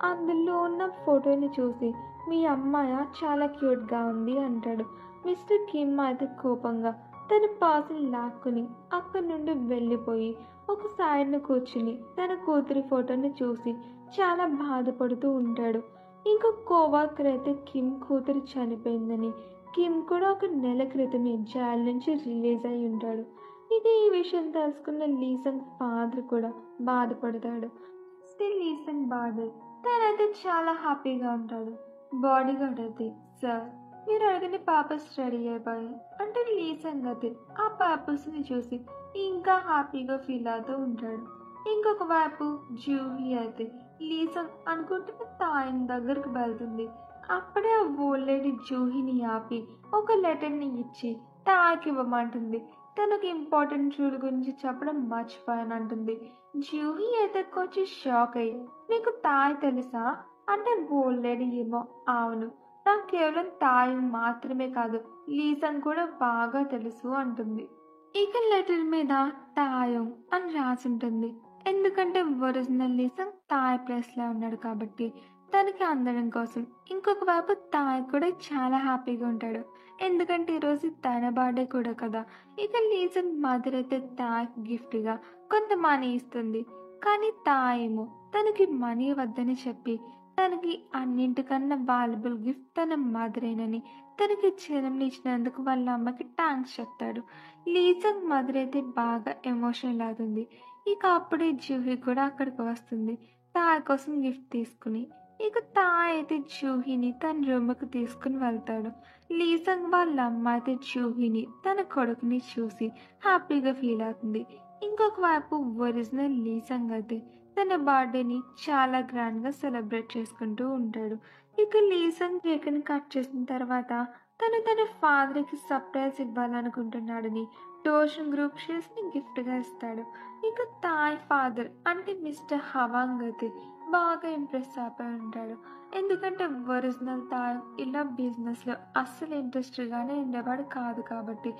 అందులో ఉన్న ఫోటోని చూసి మీ అమ్మాయి చాలా క్యూట్గా ఉంది అంటాడు. మిస్టర్ కిమ్ అయితే కోపంగా తన పర్స్ని లాక్కుని అక్కడి నుండి వెళ్ళిపోయి ఒక సైడ్ను కూర్చుని తన కూతురి ఫోటోని చూసి చాలా బాధపడుతూ ఉంటాడు. ఇంకో కోవర్కర్ అయితే కిమ్ కూతురు చనిపోయిందని కిమ్ కూడా ఒక నెల క్రితమే జైలు నుంచి రిలీజ్ అయి ఉంటాడు. ఇక ఈ విషయం తెలుసుకున్న లీసంగ్ ఫాదర్ కూడా బాధపడతాడు. స్టిల్ లీసంగ్ బాధ తనైతే చాలా హ్యాపీగా ఉంటాడు. బాడీ గార్డ్ అయితే, సార్ మీరు అడిగిన పేపర్స్ రెడీ అయిపోయాయి అంటే లీసంగ్ అయితే ఆ పేపర్స్ ని చూసి ఇంకా హ్యాపీగా ఫీల్ అవుతూ ఉంటాడు. ఇంకొక వైపు జూహీ అయితే లీసంగ్ అనుకుంటున్న తాయిన్ దగ్గరకు వెళ్తుంది. అప్పుడే ఆ ఓల్డ్ లేడీ జూహీని ఆపి ఒక లెటర్ని ఇచ్చి తాయికి ఇవ్వమంటుంది. తనకు ఇంపార్టెంట్ రూల్ గురించి చెప్పడం మర్చిపోయానంటుంది. జూహీ అయితే కొంచెం షాక్ అయ్యి, నీకు తాయ్ తెలుసా అంటే ఓల్డ్ లేడీ ఏమో, అవును నాకు కేవలం తాయ్ మాత్రమే కాదు లీసంగ్ కూడా బాగా తెలుసు అంటుంది. ఇక లెటర్ మీద తాయం అని రాసుంటుంది. ఎందుకంటే ఒరిజినల్ లీసంగ్ తాయ్ ప్లేస్ లో ఉన్నాడు కాబట్టి తనకి అందడం కోసం. ఇంకొక వైపు తాయ్ కూడా చాలా హ్యాపీగా ఉంటాడు. ఎందుకంటే ఈరోజు తన బర్త్డే కూడా కదా. ఇక లీసంగ్ మదర్ అయితే తాయ్ గిఫ్ట్ గా కొంత మనీ ఇస్తుంది. కానీ తాయేమో తనకి మనీ వద్దని చెప్పి తనకి అన్నింటికన్నా వాల్యుబుల్ గిఫ్ట్ తన మదరేనని, తనకి జన్మనిచ్చినందుకు వాళ్ళ అమ్మకి థ్యాంక్స్ చెప్తాడు. లీసంగ్ మదర్ అయితే బాగా ఎమోషనల్ అవుతుంది. ఇక అప్పుడే జూహీ కూడా అక్కడికి వస్తుంది తాయ్ కోసం గిఫ్ట్ తీసుకుని. ఇక తాయ్ అయితే జూహీని తన రూమ్కి తీసుకుని వెళ్తాడు. లీసంగ్ వాళ్ళ అమ్మ అయితే జూహీని తన కొడుకుని చూసి హ్యాపీగా ఫీల్ అవుతుంది. ఇంకొక వైపు ఒరిజినల్ లీసంగ్ అయితే తన బర్త్డేని చాలా గ్రాండ్ గా సెలబ్రేట్ చేసుకుంటూ ఉంటాడు. ఇక లీసంగ్ కేక్ ని కట్ చేసిన తర్వాత తన ఫాదర్ కి సర్ప్రైజ్ ఇవ్వాలనుకుంటున్నాడని డోషన్ గ్రూప్ షేర్స్ ని గిఫ్ట్ గా ఇస్తాడు. ఇక తాయ్ ఫాదర్ అంటే మిస్టర్ హవాంగ్ అయితే బాగా ఇంప్రెస్ అయిపోయి ఉంటాడు. ఎందుకంటే ఒరిజినల్ తాయ్ ఇలా బిజినెస్ లో అస్సలు ఇంట్రెస్ట్ గానే ఉండేవాడు కాదు కాబట్టి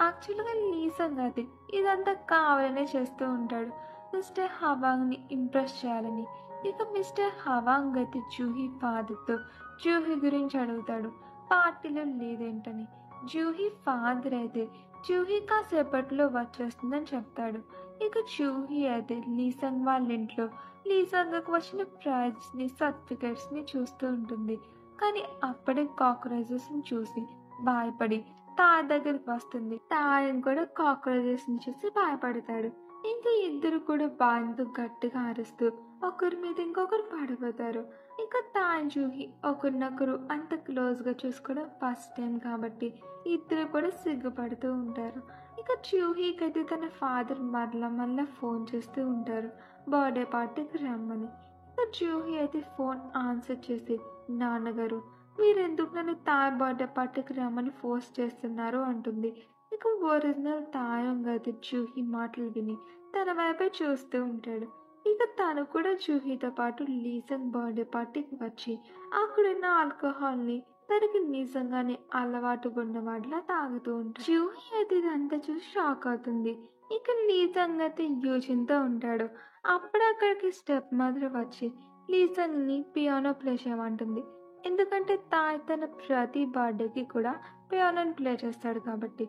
యాక్చువల్గా లీసంగ్ అయితే ఇదంతా కావాలనే చేస్తూ ఉంటాడు మిస్టర్ హవాంగ్ ని ఇంప్రెస్ చేయాలని. ఇక మిస్టర్ హవాంగ్ అయితే జూహీ ఫాదర్ తో జూహీ గురించి అడుగుతాడు, పార్టీలో లేదేంటని. జూహీ ఫాదర్ అయితే జూహీ కాసేపట్లో వచ్చేస్తుందని చెప్తాడు. ఇక జూహీ అయితే లీసంగ్ వాళ్ళ ఇంట్లో లీసంగ్కి వచ్చిన ప్రైజ్ ని సర్టిఫికెట్స్ ని చూస్తూ ఉంటుంది. కానీ అప్పుడే కాక్రోచెస్ ని చూసి భయపడి తాయ్ దగ్గరికి వస్తుంది. తాయం కూడా కాక్రోచెస్ ని చూసి భయపడతాడు. ఇంకా ఇద్దరు కూడా బాంతో గట్టిగా అరుస్తూ ఒకరి మీద ఇంకొకరు పడిపోతారు. ఇక తాయ్ జూహీ ఒకరినొకరు అంత క్లోజ్ గా చూసుకోవడం ఫస్ట్ టైం కాబట్టి ఇద్దరు కూడా సిగ్గుపడుతూ ఉంటారు. ఇక జూహీకి అయితే తన ఫాదర్ మళ్ళా ఫోన్ చేస్తూ ఉంటారు బర్త్డే పార్టీకి రమ్మని. ఇక జూహీ అయితే ఫోన్ ఆన్సర్ చేసి, నాన్నగారు మీరెందుకు నన్ను తాయ్ బర్త్డే పార్టీకి రమ్మని ఫోర్స్ చేస్తున్నారు అంటుంది. ఇక ఒరిజినల్ తాయంగ్ అయితే జూహీ మాటలు విని తన వైపే చూస్తూ ఉంటాడు. ఇక తను కూడా జూహీతో పాటు లీసంగ్ బర్త్డే పార్టీకి వచ్చి అక్కడున్న ఆల్కహాల్ ని తనకి నిజంగానే అలవాటు ఉన్నవాడిలా తాగుతూ ఉంటాడు. జూహీ అయితే ఇదంతా చూసి షాక్ అవుతుంది. ఇక లీసంగ్ అయితే యూజిన్ తో ఉంటాడు. అప్పుడు అక్కడికి స్టెప్ మదర్ వచ్చి లీసంగ్ ని పియానో ప్లే చేయమంటుంది. ఎందుకంటే తాయ్ తన ప్రతి బర్త్డేకి కూడా పియానోని ప్లే చేస్తాడు కాబట్టి.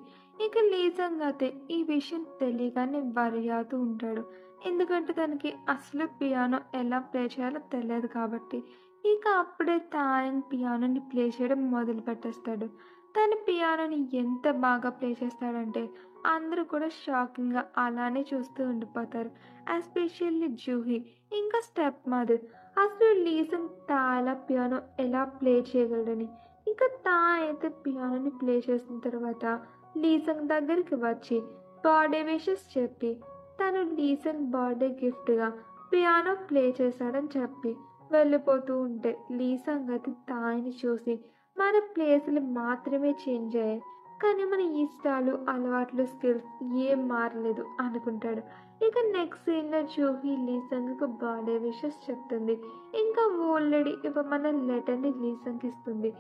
ఇక లీసంగ్ అయితే ఈ విషయం తెలియగానే వరి అవుతూ ఉంటాడు. ఎందుకంటే తనకి అసలు పియానో ఎలా ప్లే చేయాలో తెలియదు కాబట్టి. ఇక అప్పుడే తాయంగ్ పియానోని ప్లే చేయడం మొదలు పెట్టేస్తాడు. తన పియానోని ఎంత బాగా ప్లే చేస్తాడంటే అందరూ కూడా షాకింగ్ గా అలానే చూస్తూ ఉండిపోతారు. ఎస్పెషల్లీ జూహీ ఇంకా స్టెప్ మదర్. అసలు లీసంగ్ తాయల పియానో ఎలా ప్లే చేయగలడని. ఇక తాయ్ అయితే పియానోని ప్లే చేసిన తర్వాత లీసంగ్ దగ్గరికి వచ్చి బర్త్డే విషెస్ చెప్పి తను లీసంగ్ బర్త్డే గిఫ్ట్ గా పియానో ప్లే చేశాడని చెప్పి వెళ్ళిపోతూ ఉంటే లీసంగ్ అయితే తాయిని చూసి మన ప్లేసులు మాత్రమే చేంజ్ అయ్యాయి కానీ మన ఇష్టాలు అలవాట్లు స్కిల్స్ ఏం మారలేదు అనుకుంటాడు. ఇక నెక్స్ట్ సీన్ లో జూహీ లీసంగ్ కు బర్త్డే విషెస్ చెప్తుంది. ఇంకా ఆల్రెడీ ఇవ్వమన్న లెటర్ ని లీసంగ్ ఇస్తుంది.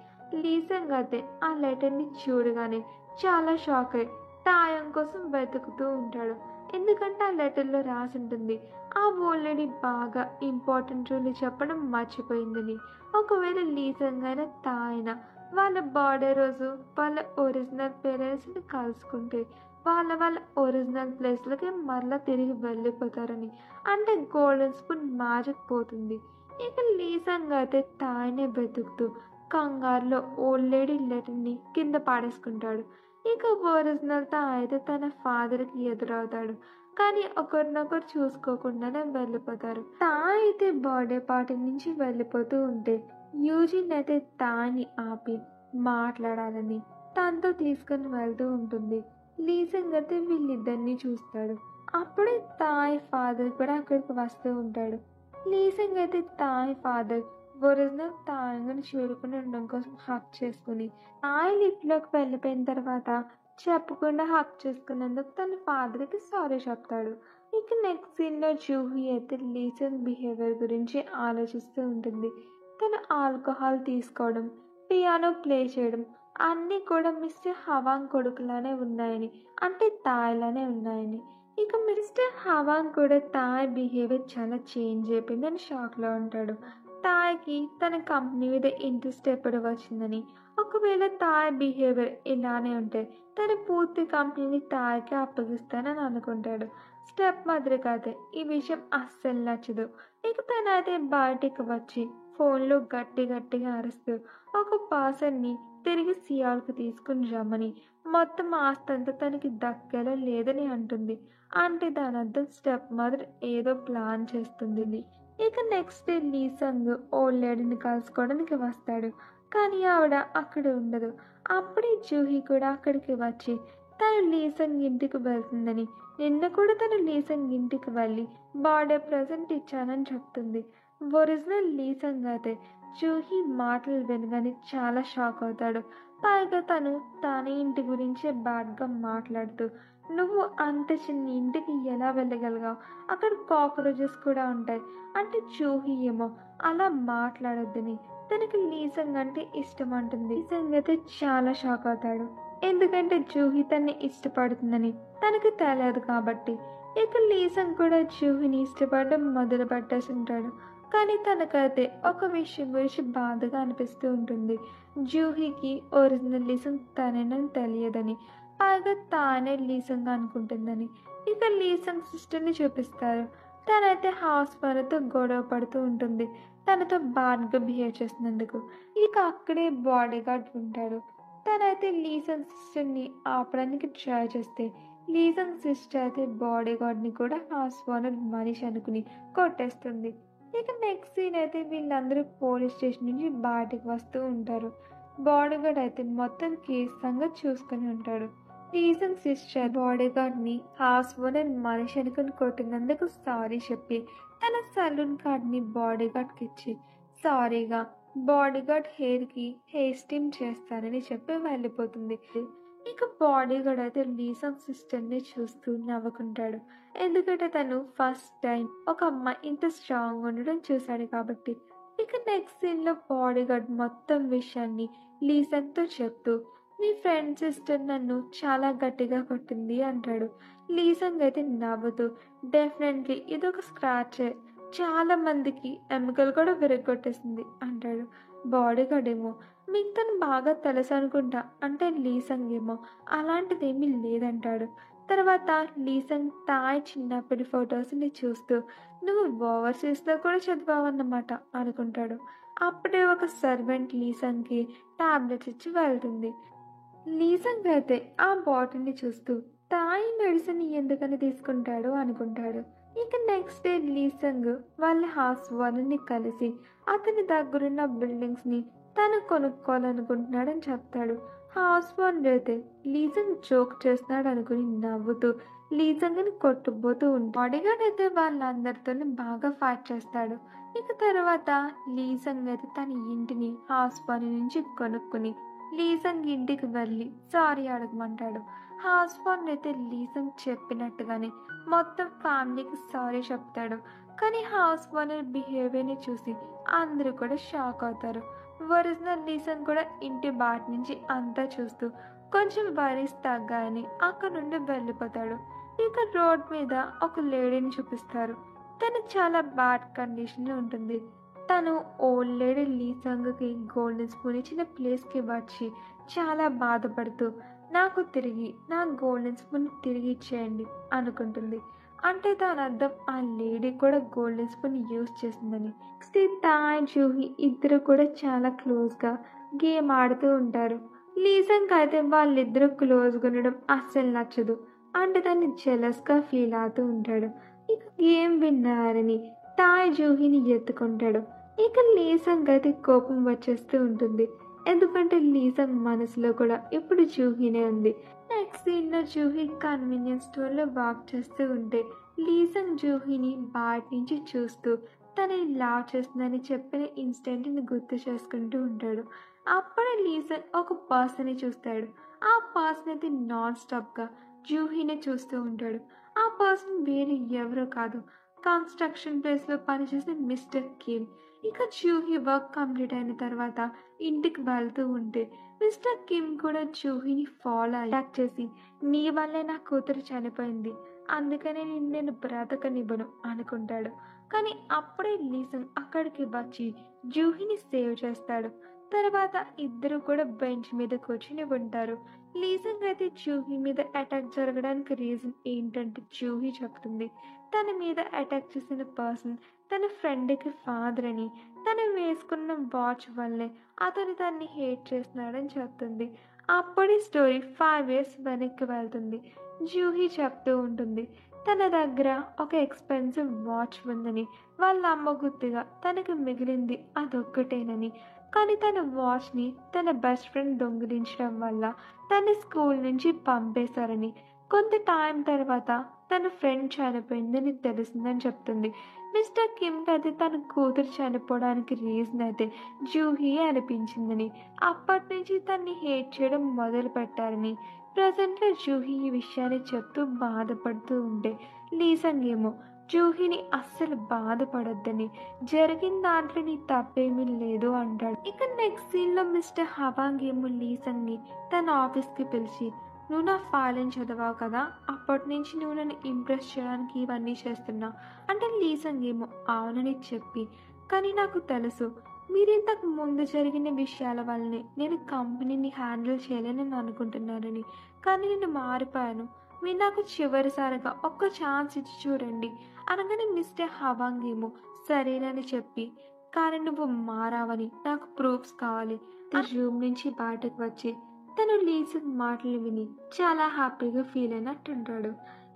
లీసంగ్ అయితే ఆ లెటర్ ని చూడగానే చాలా షాక్ అయ్యి తాయం కోసం వెతుకుతూ ఉంటాడు. ఎందుకంటే ఆ లెటర్ లో రాసి ఉంటుంది ఆ ఆల్రెడీ బాగా ఇంపార్టెంట్ రూల్ చెప్పడం మర్చిపోయిందని. ఒకవేళ లీసంగ్ అయినా తాయినా వాళ్ళ బర్త్డే రోజు వాళ్ళ ఒరిజినల్ పేరెంట్స్ ని కలుసుకుంటే వాళ్ళ ఒరిజినల్ ప్లేస్లకి మరలా తిరిగి వెళ్ళిపోతారని. అంటే గోల్డెన్ స్పూన్ మ్యాజిక్ పోతుంది. ఇక లీసంగ్ అయితే తాయినే వెతుకుతూ కంగారులో ఓల్డ్ లేడీ లెటర్ని కింద పాడేసుకుంటాడు. ఇక ఒరిజినల్ తా అయితే తన ఫాదర్కి ఎదురవుతాడు. కానీ ఒకరినొకరు చూసుకోకుండానే వెళ్ళిపోతారు. తా అయితే బర్త్డే పార్టీ నుంచి వెళ్ళిపోతూ ఉంటే యూజిన్ అయితే తాని ఆపి మాట్లాడాలని తనతో తీసుకుని వెళ్తూ ఉంటుంది. లీసింగ్ అయితే వీళ్ళిద్దరిని చూస్తాడు. అప్పుడే తాయ్ ఫాదర్ కూడా అక్కడికి వస్తూ ఉంటాడు. లీసింగ్ అయితే తాయ్ ఫాదర్ ఒరిజినల్ తాయిని చేరుకుని ఉండడం కోసం హక్ చేసుకుని తాయ్ లిఫ్ట్లోకి వెళ్ళిపోయిన తర్వాత చెప్పకుండా హక్ చేసుకున్నందుకు తన ఫాదర్కి సారీ చెప్తాడు. ఇక నెక్స్ట్ సీన్లో జూహీ అయితే లీసింగ్ బిహేవియర్ గురించి ఆలోచిస్తూ ఉంటుంది. తను ఆల్కహాల్ తీసుకోవడం, పియానో ప్లే చేయడం అన్నీ కూడా మిస్టర్ హవాంగ్ కొడుకులానే ఉన్నాయని, అంటే తాయ్లానే ఉన్నాయని. ఇక మిస్టర్ హవాంగ్ కూడా తాయ్ బిహేవియర్ చాలా చేంజ్ అయిపోయిందని షాక్లో ఉంటాడు. తాయ్కి తన కంపెనీ మీద ఇంట్రెస్ట్ ఎప్పుడు వచ్చిందని, ఒకవేళ తాయ్ బిహేవియర్ ఇలానే ఉంటే తన పూర్తి కంపెనీని తాయ్కి అప్పగిస్తానని అనుకుంటాడు. స్టెప్ మదర్కి అయితే ఈ విషయం అస్సలు నచ్చదు. ఇక తనైతే బయటికి వచ్చి ఫోన్లో గట్టిగా అరుస్తూ ఒక పర్సన్ని తిరిగి సియాల్కి తీసుకుని రమ్మని, మొత్తం ఆస్తంతా తనకి దక్కేలా లేదని అంటుంది. అంటే దాని అర్థం స్టెప్ మదర్ ఏదో ప్లాన్ చేస్తుంది. ఇక నెక్స్ట్ డే లీసంగ్ ఓల్డ్ లేడీని కలుసుకోవడానికి వస్తాడు. కానీ ఆవిడ అక్కడ ఉండదు. అప్పుడే జూహీ కూడా అక్కడికి వచ్చి తను లీసంగ్ ఇంటికి వెళ్తుందని, నిన్న కూడా తను లీసంగ్ ఇంటికి వెళ్ళి బర్త్డే ప్రెజెంట్ ఇచ్చానని చెప్తుంది. ఒరిజినల్ లీసంగ్ అయితే జూహీ మాటలు వినగానే చాలా షాక్ అవుతాడు. పైగా తను తన ఇంటి గురించే బ్యాడ్గా మాట్లాడుతూ, నువ్వు అంత చిన్న ఇంటికి ఎలా వెళ్ళగలిగావు, అక్కడ కాక్రోచెస్ కూడా ఉంటాయి అంటే జూహీ ఏమో అలా మాట్లాడొద్దని తనకి లీసంగ్ అంటే ఇష్టం అంటుంది. లీసంగ్ అయితే చాలా షాక్ అవుతాడు. ఎందుకంటే జూహీ తన్ని ఇష్టపడుతుందని తనకి తెలియదు కాబట్టి. ఇక లీసంగ్ కూడా జూహీని ఇష్టపడడం మొదలు పెట్టేసి ఉంటాడు. కానీ తనకైతే ఒక విషయం గురించి బాధగా అనిపిస్తూ ఉంటుంది. జూహీకి ఒరిజినల్ లీసంగ్ తనేనని తెలియదని, పైగా తానే లీసంగ్ అనుకుంటుందని. ఇక లీసంగ్ సిస్టర్ని చూపిస్తారు. తనైతే హౌస్ ఓనర్తో గొడవ పడుతూ ఉంటుంది, తనతో బాడ్గా బిహేవ్ చేసినందుకు. ఇక అక్కడే బాడీ గార్డ్ ఉంటాడు. తనైతే లీసంగ్ సిస్టర్ని ఆపడానికి ట్రై చేస్తే లీసంగ్ సిస్టర్ అయితే బాడీ గార్డ్ని కూడా హౌస్ ఓనర్ మనిషి అనుకుని కొట్టేస్తుంది. ఇక నెక్స్ట్ సీన్ అయితే వీళ్ళందరూ పోలీస్ స్టేషన్ నుంచి బయటికి వస్తూ ఉంటారు. బాడీ గార్డ్ అయితే మొత్తం కేసు సంగతి చూసుకుని ఉంటాడు. లీసంగ్ సిస్టర్ బాడీ గార్డ్ని హౌస్ ఓనర్ మనిషి అనుకుని కొట్టినందుకు సారీ చెప్పి తన సలూన్ కార్డ్ని బాడీ గార్డ్కి ఇచ్చి సారీగా బాడీ గార్డ్ హెయిర్కి హెయిర్ స్టీమ్ చేస్తానని చెప్పి వెళ్ళిపోతుంది. ఇక బాడీ గార్డ్ అయితే లీసంగ్ సిస్టర్ని చూస్తూ నవ్వుకుంటాడు. ఎందుకంటే తను ఫస్ట్ టైం ఒక అమ్మాయి ఇంత స్ట్రాంగ్ ఉండడం చూశాడు కాబట్టి. ఇక నెక్స్ట్ సీన్లో బాడీ గార్డ్ మొత్తం విషయాన్ని లీసంగ్తో చెప్తూ, మీ ఫ్రెండ్ సిస్టర్ నన్ను చాలా గట్టిగా కొట్టింది అంటాడు. లీసంగ్ అయితే నవ్వుతూ, డెఫినెట్లీ ఇదొక స్క్రాచ్, చాలా మందికి ఎముకలు కూడా విరగొట్టేసింది అంటాడు. బాడీ గార్డ్ ఏమో మీకు తను బాగా తెలుసు అనుకుంటా అంటే లీసంగ్ ఏమో అలాంటిదేమీ లేదంటాడు. తర్వాత లీసంగ్ తాయ్ చిన్నప్పటి ఫొటోస్ని చూస్తూ, నువ్వు ఓవర్సీస్లో కూడా చదివావన్నమాట అనుకుంటాడు. అప్పుడే ఒక సర్వెంట్ లీసంగ్కి టాబ్లెట్స్ ఇచ్చి వెళ్తుంది. లీసంగ్ అయితే ఆ బాటిల్ని చూస్తూ తాయ్ మెడిసిన్ ఎందుకని తీసుకుంటాడు అనుకుంటాడు. ఇక నెక్స్ట్ డే లీసంగ్ వాళ్ళ హౌస్ ఓనర్ని కలిసి అతని దగ్గరున్న బిల్డింగ్స్ని తను కొనుక్కోవాలనుకుంటున్నాడని చెప్తాడు. హౌస్ ఓనర్ అయితే లీసంగ్ జోక్ చేస్తున్నాడు అనుకుని నవ్వుతూ లీసంగ్ని కొట్టుకుపోతూ ఉంటాడు. బాడీగార్డ్ అయితే వాళ్ళందరితో బాగా ఫైట్ చేస్తాడు. ఇక తర్వాత లీసంగ్ అయితే తన ఇంటిని హౌస్ ఓనర్ నుంచి కొనుక్కుని లీసంగ్ ఇంటికి వెళ్ళి సారీ అడగమంటాడు. హౌస్ ఓనర్ అయితే లీసంగ్ చెప్పినట్టుగానే మొత్తం ఫ్యామిలీకి సారీ చెప్తాడు. కానీ హౌస్ ఓనర్ బిహేవియర్ని చూసి అందరూ కూడా షాక్ అవుతారు. ఒరిజినల్ లీసంగ్ కూడా ఇంటి బాట నుంచి అంతా చూస్తూ కొంచెం వరీస్ తగ్గాయని అక్కడ నుండి వెళ్ళిపోతాడు. ఇక రోడ్ మీద ఒక లేడీని చూపిస్తారు. తను చాలా బ్యాడ్ కండిషన్లో ఉంటుంది. తను ఓల్డ్ లేడీ లీసంగ్కి గోల్డెన్ స్పూన్ ఇచ్చిన ప్లేస్కి వచ్చి చాలా బాధపడుతూ, నాకు తిరిగి నా గోల్డెన్ స్పూన్ తిరిగి ఇచ్చేయండి అనుకుంటుంది. అంటే దాని అర్థం ఆ లేడీ కూడా గోల్డెన్ స్పూన్ యూజ్ చేసిందని. నెక్స్ట్ తాయ్, జూహీ ఇద్దరు కూడా చాలా క్లోజ్‌గా గేమ్ ఆడుతూ ఉంటారు. లీజంగ్‌కి అయితే వాళ్ళిద్దరూ క్లోజ్‌గా ఉండడం అస్సలు నచ్చదు. అంటే తను జెలస్‌గా ఫీల్ అవుతూ ఉంటాడు. ఇక గేమ్ విన్నారని తాయ్ జూహీని ఎత్తుకుంటాడు. ఇక లీజంగ్‌కి అయితే కోపం వచ్చేస్తూ ఉంటుంది. ఎందుకంటే లీజంగ్ మనసులో కూడా ఇప్పుడు జూహీనే ఉంది. నెక్స్ట్ సీన్‌లో జూహీ కన్వీనియన్స్ స్టోర్‌లో వాక్ చేస్తూ ఉంటే లీజంగ్ జూహీని బయట నుంచి చూస్తూ తనని లవ్ చేస్తుందని చెప్పిన ఇన్సిడెంట్‌ని గుర్తు చేసుకుంటూ ఉంటాడు. అప్పుడే లీజంగ్ ఒక పర్సన్‌ని చూస్తాడు. ఆ పర్సన్ అయితే నాన్ స్టాప్‌గా జూహీని చూస్తూ ఉంటాడు. ఆ పర్సన్ వేరే ఎవరో కాదు, కన్‌స్ట్రక్షన్ ప్లేస్‌లో పనిచేసే మిస్టర్ కిమ్. ఇక జూహీ వర్క్ కంప్లీట్ అయిన తర్వాత ఇంటికి వెళ్తూ ఉంటే మిస్టర్ కిమ్ కూడా జూహీని ఫాలో అటాక్ చేసి నీ వల్లే నా కూతురు చనిపోయింది, అందుకనే నేను బ్రతకనివ్వను అనుకుంటాడు. కానీ అప్పుడే లీసన్ అక్కడికి వచ్చి జూహీని సేవ్ చేస్తాడు. తర్వాత ఇద్దరు కూడా బెంచ్ మీద కూర్చుని ఉంటారు. లీసన్ అయితే జూహీ మీద అటాక్ జరగడానికి రీజన్ ఏంటంటే జూహీ చెప్తుంది తన మీద అటాక్ చేసిన పర్సన్ తన ఫ్రెండ్కి ఫాదర్ అని, తను వేసుకున్న వాచ్ వల్లే అతను తన్ని హేట్ చేస్తున్నాడని చెప్తుంది. అప్పటి స్టోరీ 5 ఇయర్స్ వెనక్కి వెళ్తుంది. జూహీ చెప్తూ ఉంటుంది తన దగ్గర ఒక ఎక్స్పెన్సివ్ వాచ్ ఉందని, వాళ్ళ అమ్మ గుర్తుగా తనకు మిగిలింది అదొక్కటేనని. కానీ తన వాచ్ని తన బెస్ట్ ఫ్రెండ్ దొంగిలించడం వల్ల తన స్కూల్ నుంచి పంపేశారని, కొంత టైం తర్వాత తన ఫ్రెండ్ చనిపోయిందని తెలిసిందని చెప్తుంది. మిస్టర్ కిమ్కి అయితే తన కూతురు చనిపోవడానికి రీజన్ అయితే జూహీ అనిపించిందని, అప్పటి నుంచి తన్ని హేట్ చేయడం మొదలు పెట్టారని, ప్రజెంట్లో జూహీ ఈ విషయాన్ని చెప్తూ బాధపడుతూ ఉంటే లీసంగ్ ఏమో జూహీని అస్సలు బాధపడొద్దని, జరిగిన దాంట్లో నీ తప్పేమీ లేదు అంటాడు. ఇక నెక్స్ట్ సీన్లో మిస్టర్ హవాంగ్ ఏమో లీసంగ్ని తన ఆఫీస్కి పిలిచి నువ్వు నా ఫైల్ని చదివావు కదా, అప్పటి నుంచి నువ్వు నన్ను ఇంప్రెస్ చేయడానికి ఇవన్నీ చేస్తున్నావు అంటే లీసంగ్ ఏమో అవునని చెప్పి, కానీ నాకు తెలుసు మీరు ఇంతకు ముందు జరిగిన విషయాల వల్లనే నేను కంపెనీని హ్యాండిల్ చేయలేనని అనుకుంటున్నారని, కానీ నేను మారిపోయాను, మీరు నాకు చివరిసారిగా ఒక్క ఛాన్స్ ఇచ్చి చూడండి అనగానే మిస్టర్ హవాంగ్ ఏమో సరేనని చెప్పి, కానీ నువ్వు మారావని నాకు ప్రూఫ్స్ కావాలి రూమ్ నుంచి బయటకు వచ్చి తను లీసంగ్ మాటలు విని చాలా హ్యాపీగా ఫీల్ అయినట్టుంటాడు.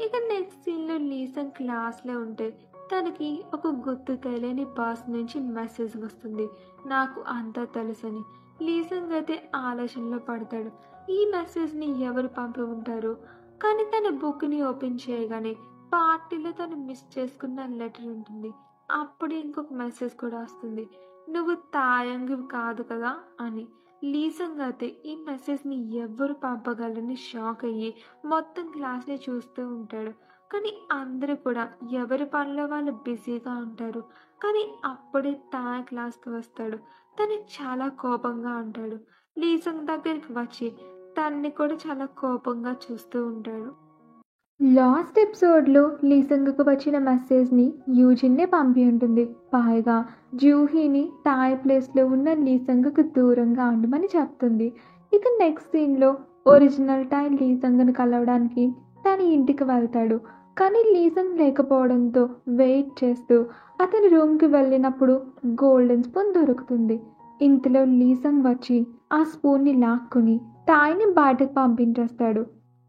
ఇక నెక్స్ట్ సీన్లో లీసంగ్ క్లాస్లో ఉంటే తనకి ఒక గుర్తు తెలియని బాస్ నుంచి మెసేజ్ వస్తుంది, నాకు అంతా తెలుసని. లీసంగ్ అయితే ఆలోచనలో పడతాడు, ఈ మెసేజ్ని ఎవరు పంపి ఉంటారు. కానీ తన బుక్ని ఓపెన్ చేయగానే పార్టీలో తను మిస్ చేసుకున్న లెటర్ ఉంటుంది. అప్పుడు ఇంకొక మెసేజ్ కూడా వస్తుంది, నువ్వు తాయంగి కాదు కదా అని. లీసంగ్ అయితే ఈ మెసేజ్ని ఎవ్వరు పంపగలరని షాక్ అయ్యి మొత్తం క్లాస్ని చూస్తూ ఉంటాడు. కానీ అందరూ కూడా ఎవరి పనిలో వాళ్ళు బిజీగా ఉంటారు. కానీ అప్పుడే తాయ్ క్లాస్కి వస్తాడు. తను చాలా కోపంగా ఉంటాడు. లీసంగ్ దగ్గరికి వచ్చి తన్ని కూడా చాలా కోపంగా చూస్తూ ఉంటాడు. లాస్ట్ ఎపిసోడ్లో లీసంగ్కు వచ్చిన మెసేజ్ని యూజిన్నే పంపి ఉంటుంది. పైగా జూహీని తాయ్ ప్లేస్లో ఉన్న లీసంగ్కు దూరంగా ఉండమని చెప్తుంది. ఇక నెక్స్ట్ సీన్లో ఒరిజినల్ టాయ్ లీసంగ్ను కలవడానికి తన ఇంటికి వెళ్తాడు. కానీ లీసంగ్ లేకపోవడంతో వెయిట్ చేస్తూ అతని రూమ్కి వెళ్ళినప్పుడు గోల్డెన్ స్పూన్ దొరుకుతుంది. ఇంతలో లీసంగ్ వచ్చి ఆ స్పూన్ని లాక్కుని తాయ్ని బయటకు పంపించేస్తాడు.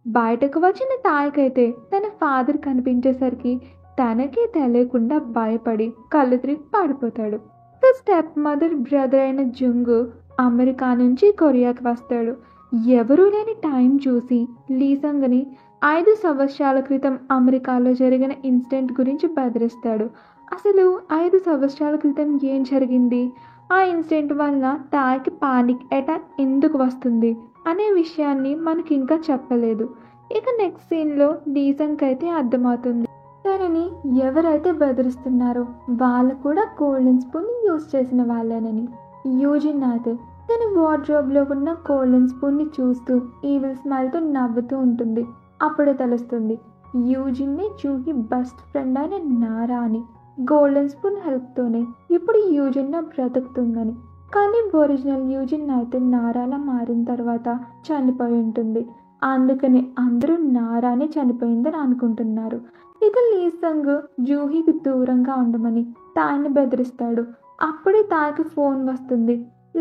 బయటకు వచ్చిన తాయ్కైతే తన ఫాదర్ కనిపించేసరికి తనకే తెలియకుండా భయపడి కళ్ళు తిరిగి పడిపోతాడు. స్టెప్ మదర్ బ్రదర్ అయిన జుంగు అమెరికా నుంచి కొరియాకి వస్తాడు. ఎవరూ లేని టైం చూసి లీసంగ్ని 5 సంవత్సరాల క్రితం అమెరికాలో జరిగిన ఇన్సిడెంట్ గురించి బెదిరిస్తాడు. అసలు 5 సంవత్సరాల క్రితం ఏం జరిగింది, ఆ ఇన్సిడెంట్ వల్ల తాయ్కి పానిక్ అటాక్ ఎందుకు వస్తుంది అనే విషయాన్ని మనకి ఇంకా చెప్పలేదు. ఇక నెక్స్ట్ సీన్లో లీసంగ్కి అయితే అర్థమవుతుంది తనని ఎవరైతే బెదిరిస్తున్నారో వాళ్ళు కూడా గోల్డెన్ స్పూన్ యూజ్ చేసిన వాళ్ళేనని. యూజిన్ అయితే తన వార్డ్రోబ్లో ఉన్న గోల్డెన్ స్పూన్ని చూస్తూ ఈవిల్ స్మైల్తో నవ్వుతూ ఉంటుంది. అప్పుడే తెలుస్తుంది యూజిన్నే జూహీ బెస్ట్ ఫ్రెండ్ అయిన నారా అని. గోల్డెన్ స్పూన్ హెల్ప్తోనే ఇప్పుడు యూజిన్ బ్రతుకుతుందని. కానీ ఒరిజినల్ యూజిన్ అయితే నారాలా మారిన తర్వాత చనిపోయి ఉంటుంది. అందుకని అందరూ నారానే చనిపోయిందని అనుకుంటున్నారు. ఇక లీసంగ్ జూహీకి దూరంగా ఉండమని తాయిని బెదిరిస్తాడు. అప్పుడే తాయికి ఫోన్ వస్తుంది.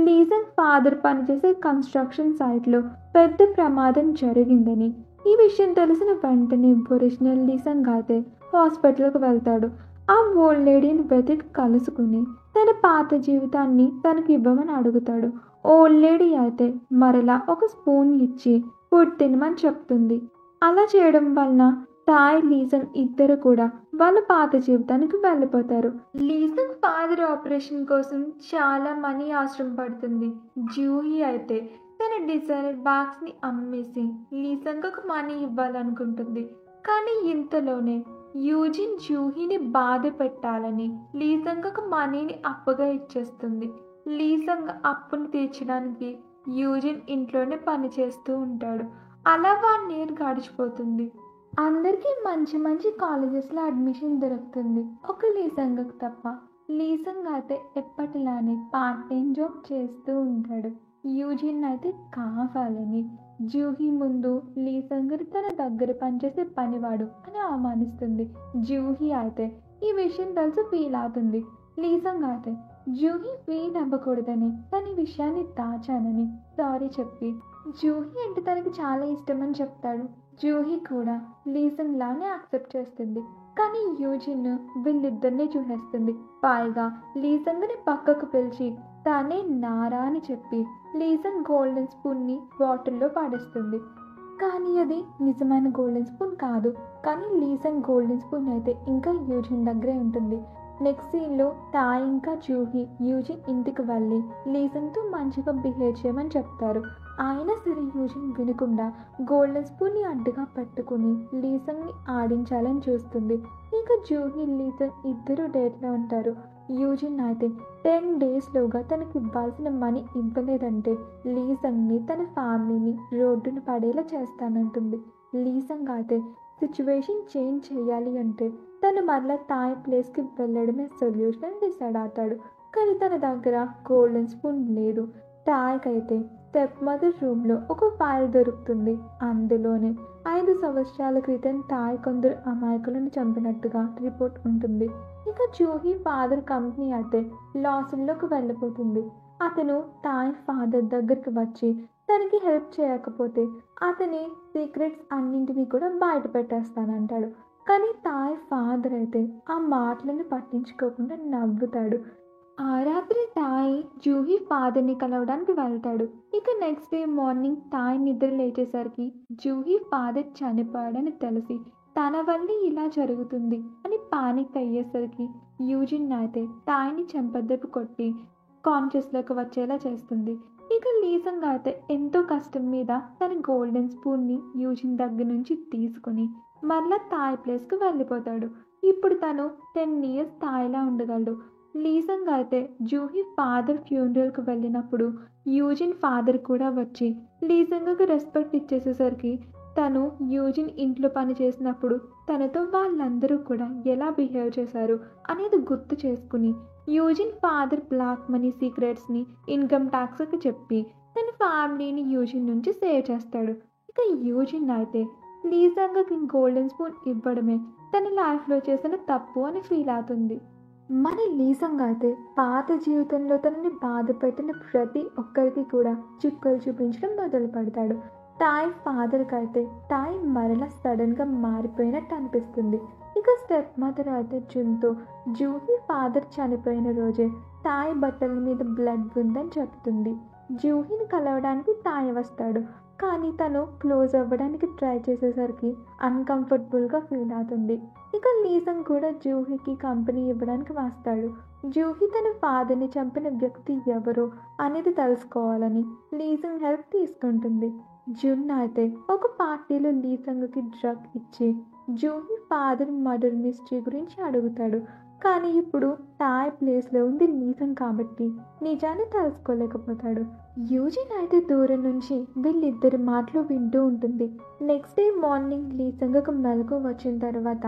లీసంగ్ ఫాదర్ పనిచేసే కన్స్ట్రక్షన్ సైట్లో పెద్ద ప్రమాదం జరిగిందని. ఈ విషయం తెలిసిన వెంటనే ఒరిజినల్ లీసంగ్ అయితే హాస్పిటల్కి వెళ్తాడు. ఆ ఓల్డ్ లేడీని వెతికి కలుసుకుని తన పాత జీవితాన్ని తనకి ఇవ్వమని అడుగుతాడు. ఓల్డ్ లేడీ అయితే మరలా ఒక స్పూన్ ఇచ్చి ఫుడ్ తినమని చెప్తుంది. అలా చేయడం వలన తాయ్ లీసంగ్ ఇద్దరు కూడా వాళ్ళ పాత జీవితానికి వెళ్ళిపోతారు. లీసంగ్ ఫాదర్ ఆపరేషన్ కోసం చాలా మనీ అవసరం పడుతుంది. జూహీ అయితే తన డిజైనర్ బ్యాగ్స్ ని అమ్మేసి లీసంగ్కు మనీ ఇవ్వాలనుకుంటుంది. కానీ ఇంతలోనే యూజిన్ జూహీని బాధ పెట్టాలని లీసంగ్కు మనీని అప్పుగా ఇచ్చేస్తుంది. లీసంగ్ అప్పును తీర్చడానికి యూజిన్ ఇంట్లోనే పని చేస్తూ ఉంటాడు. అలా 1 year గడిచిపోతుంది. అందరికీ మంచి మంచి కాలేజెస్లో అడ్మిషన్ దొరుకుతుంది, ఒక లీసంగ్కి తప్ప. లీసంగ్ అయితే ఎప్పటిలానే పార్ట్ టైం జాబ్ చేస్తూ ఉంటాడు. యూజిన్ అయితే కావాలని జూహీ ముందు లీసంగ్ని తన దగ్గర పనిచేసే పనివాడు అని అవమానిస్తుంది. జూహీ అయితే ఈ విషయం తెలిసి ఫీల్ అవుతుంది. లీసంగ్ అయితే జూహీ ఫీల్ అవ్వకూడదని తన విషయాన్ని దాచానని సారీ చెప్పి జూహీ అంటే తనకి చాలా ఇష్టమని చెప్తాడు. జూహీ కూడా లీసంగ్ లానే యాక్సెప్ట్ చేస్తుంది. కానీ యూజిన్ వీళ్ళిద్దరినీ చూసేస్తుంది. పైగా లీసంగ్ని పక్కకు పిలిచి తానే నారా అని చెప్పి లీసంగ్ గోల్డెన్ స్పూన్ని బాటిల్లో పాడేస్తుంది. కానీ అది నిజమైన గోల్డెన్ స్పూన్ కాదు. కానీ లీసంగ్ గోల్డెన్ స్పూన్ అయితే ఇంకా యూజిన్ దగ్గరే ఉంటుంది. నెక్స్ట్ సీన్లో తాయ్ ఇంకా జూహీ యూజిన్ ఇంటికి వెళ్ళి లీసంగ్తో మంచిగా బిహేవ్ చేయమని చెప్తారు. అయినా సరే యూజిన్ వినకుండా గోల్డెన్ స్పూన్ని అడ్డుగా పెట్టుకుని లీసంగ్ని ఆడించాలని చూస్తుంది. ఇంకా జూహీ లీసంగ్ ఇద్దరు డేట్లో ఉంటారు. యూజిన్ అయితే 10 daysలోగా తనకి ఇవ్వాల్సిన మనీ ఇవ్వలేదంటే లీసంగ్ని తన ఫ్యామిలీని రోడ్డును పడేలా చేస్తానంటుంది. లీసంగ్ అయితే సిచ్యువేషన్ చేంజ్ చేయాలి అంటే తను మరలా తాయ్ ప్లేస్కి వెళ్ళడమే సొల్యూషన్ అని డిసైడ్ అవుతాడు. కానీ తన దగ్గర గోల్డెన్ స్పూన్ లేదు. తాయ్కి అయితే స్టెప్ మదర్ రూమ్లో ఒక ఫైల్ దొరుకుతుంది. అందులోనే 5 సంవత్సరాల క్రితం తాయ్ కొందరు అమాయకులను చంపినట్టుగా రిపోర్ట్ ఉంటుంది. ఇక జూహీ ఫాదర్ కంపెనీ అయితే లాసుల్లోకి వెళ్ళిపోతుంది. అతను తాయ్ ఫాదర్ దగ్గరికి వచ్చి తనకి హెల్ప్ చేయకపోతే అతని సీక్రెట్స్ అన్నింటినీ కూడా బయట పెట్టేస్తానంటాడు. కానీ తాయ్ ఫాదర్ అయితే ఆ మాటలను పట్టించుకోకుండా నవ్వుతాడు. ఆ రాత్రి తాయ్ జూహీ ఫాదర్ని కలవడానికి వెళ్తాడు. ఇక నెక్స్ట్ డే మార్నింగ్ తాయ్ నిద్ర లేచేసరికి జూహీ ఫాదర్ చనిపోయాడని తెలిసి తన వల్లే ఇలా జరుగుతుంది అని పానిక్ అయ్యేసరికి యూజిన్ అయితే తాయ్ని చెంపదెబ్బ కొట్టి కాన్షియస్లోకి వచ్చేలా చేస్తుంది. ఇక లీసంగ్ అయితే ఎంతో కష్టం మీద తన గోల్డెన్ స్పూన్ని యూజిన్ దగ్గర నుంచి తీసుకుని మరలా తాయ్ ప్లేస్కి వెళ్ళిపోతాడు. ఇప్పుడు తను 10 years తాయ్లా ఉండగలడు. లీసంగ్ అయితే జూహీ ఫాదర్ ఫ్యూనరల్కి వెళ్ళినప్పుడు యూజిన్ ఫాదర్ కూడా వచ్చి లీసంగ్కి రెస్పెక్ట్ ఇచ్చేసేసరికి తను యూజిన్ ఇంట్లో పని చేసినప్పుడు తనతో వాళ్ళందరూ కూడా ఎలా బిహేవ్ చేశారు అనేది గుర్తు చేసుకుని యూజిన్ ఫాదర్ బ్లాక్ మనీ సీక్రెట్స్ని ఇన్కమ్ ట్యాక్స్కి చెప్పి తన ఫ్యామిలీని యూజిన్ నుంచి సేవ్ చేస్తాడు. ఇక యూజిన్ అయితే లీసంగ్కి గోల్డెన్ స్పూన్ ఇవ్వడమే తన లైఫ్లో చేసిన తప్పు అని ఫీల్ అవుతుంది. మన లీసంగ్ అయితే పాత జీవితంలో తనని బాధ పెట్టిన ప్రతి ఒక్కరికి కూడా చుక్కలు చూపించడం మొదలు పెడతాడు. తాయ్ ఫాదర్కి అయితే తాయ్ మరలా సడన్గా మారిపోయినట్టు అనిపిస్తుంది. ఇక స్టెప్ మదర్ అయితే జున్తో జూహీ ఫాదర్ చనిపోయిన రోజే తాయ్ బట్టల మీద బ్లడ్ ఉందని చెప్తుంది. జూహీని కలవడానికి తాయ్ వస్తాడు. కానీ తను క్లోజ్ అవ్వడానికి ట్రై చేసేసరికి అన్కంఫర్టబుల్గా ఫీల్ అవుతుంది. ఇక లీసంగ్ కూడా జూహీకి కంపెనీ ఇవ్వడానికి వస్తాడు. జూహీ తన ఫాదర్ని చంపిన వ్యక్తి ఎవరో అనేది తెలుసుకోవాలని లీసంగ్ హెల్ప్ తీసుకుంటుంది. జున్ అయితే ఒక పార్టీలో లీసంగ్కి డ్రగ్ ఇచ్చి జూహీ ఫాదర్ మర్డర్ మిస్టరీ గురించి అడుగుతాడు. కానీ ఇప్పుడు తాయ్ ప్లేస్లో ఉంది లీసంగ్ కాబట్టి నిజాన్ని తెలుసుకోలేకపోతాడు. యూజిన్ అయితే దూరం నుంచి వీళ్ళిద్దరి మాటలు వింటూ ఉంటుంది. నెక్స్ట్ డే మార్నింగ్ లీసంగ్కు మెలకు వచ్చిన తర్వాత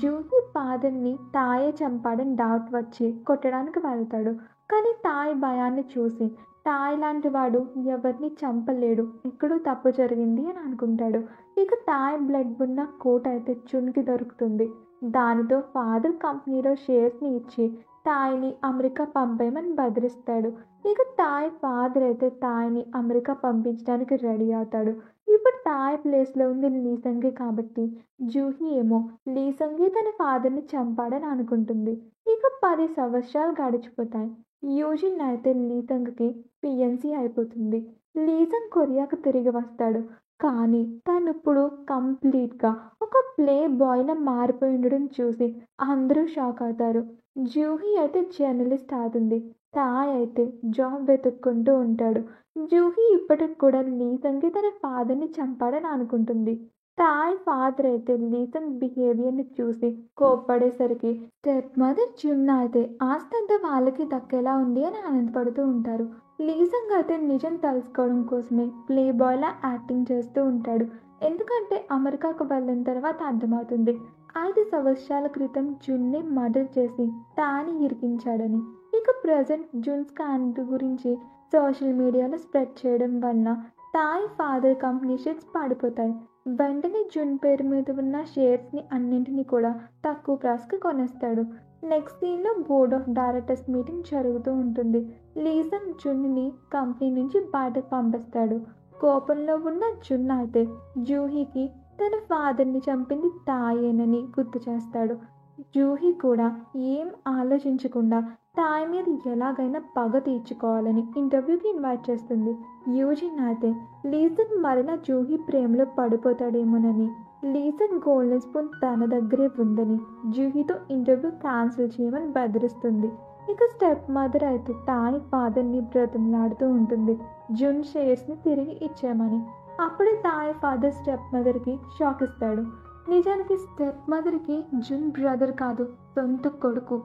జూహీ ఫాదర్ని తాయే చంపాడని డౌట్ వచ్చి కొట్టడానికి వెళ్తాడు. కానీ తాయ్ భయాన్ని చూసి తాయ్ లాంటి వాడు ఎవరిని చంపలేడు, ఎక్కడో తప్పు జరిగింది అని అనుకుంటాడు. ఇక తాయ్ బ్లడ్ ఉన్న కోట్ అయితే జున్కి దొరుకుతుంది. దానితో ఫాదర్ కంపెనీలో షేర్స్ని ఇచ్చి తాయ్ని అమెరికా పంపేయమని బెదిరిస్తాడు. ఇక తాయ్ ఫాదర్ అయితే తాయ్ని అమెరికా పంపించడానికి రెడీ అవుతాడు. ఇప్పుడు తాయ్ ప్లేస్లో ఉంది లీసంగి కాబట్టి జూహీ ఏమో లీసంగి తన ఫాదర్ని చంపాడని అనుకుంటుంది. ఇక 10 సంవత్సరాలు గడిచిపోతాయి. యూజిన్ అయితే లీసంగ్కి పిఎన్సీ అయిపోతుంది. లీసంగ్ కొరియాకు తిరిగి వస్తాడు. కానీ తనిప్పుడు కంప్లీట్గా ఒక ప్లే బాయ్లా మారిపోయి ఉండడం చూసి అందరూ షాక్ అవుతారు. జూహీ అయితే జర్నలిస్ట్ అవుతుంది. తాయ్ అయితే జాబ్ వెతుక్కుంటూ ఉంటాడు. జూహీ ఇప్పటికి కూడా లీసంగ్కి తన ఫాదర్ని చంపాడని అనుకుంటుంది. తాయ్ ఫాదర్ అయితే లీసంగ్ బిహేవియర్ని చూసి కోప్పడేసరికి స్టెప్ మదర్ జున్ అయితే ఆస్తంతా వాళ్ళకి దక్కేలా ఉంది అని ఆనందపడుతూ ఉంటారు. లీసంగ్ అయితే నిజం తెలుసుకోవడం కోసమే ప్లే బాయ్లా యాక్టింగ్ చేస్తూ ఉంటాడు. ఎందుకంటే అమెరికాకు వెళ్ళిన తర్వాత అర్థమవుతుంది 5 సంవత్సరాల క్రితం జున్ని మర్డర్ చేసి తాని ఇరికించాడని. ఇక ప్రజెంట్ జున్ స్కాండల్ గురించి సోషల్ మీడియాలో స్ప్రెడ్ చేయడం వలన తాయ్ ఫాదర్ కంపెనీ షేర్స్ పడిపోతాయి. వెంటనే జున్ పేరు మీద ఉన్న షేర్స్ని అన్నింటినీ కూడా తక్కువ ప్రైస్కి కొనేస్తాడు. నెక్స్ట్ సీన్లో బోర్డ్ ఆఫ్ డైరెక్టర్స్ మీటింగ్ జరుగుతూ ఉంటుంది. లీసంగ్ జున్ని కంపెనీ నుంచి బయటకు పంపిస్తాడు. కోపంలో ఉన్న జున్ అయితే జూహీకి తన ఫాదర్ని చంపింది తాయేనని గుర్తు చేస్తాడు. జూహీ కూడా ఏం ఆలోచించకుండా తాయ్ మీద ఎలాగైనా పగ తీర్చుకోవాలని ఇంటర్వ్యూకి ఇన్వైట్ చేస్తుంది. యూజిన్ అయితే లీసన్ మరలా జూహీ ప్రేమలో పడిపోతాడేమోనని, లీసన్ గోల్డెన్ స్పూన్ తన దగ్గరే ఉందని జూహీతో ఇంటర్వ్యూ క్యాన్సిల్ చేయమని బెదిరిస్తుంది. ఇక స్టెప్ మదర్ అయితే తాయ్ ఫాదర్ని బ్రతిమలాడుతూ ఉంటుంది జున్ షేర్స్ని తిరిగి ఇచ్చామని. అప్పుడే తాయ్ ఫాదర్ స్టెప్ మదర్కి షాక్ ఇస్తాడు. నిజానికి స్టెప్ మదర్కి జున్ బ్రదర్ కాదు, సొంత కొడుకు.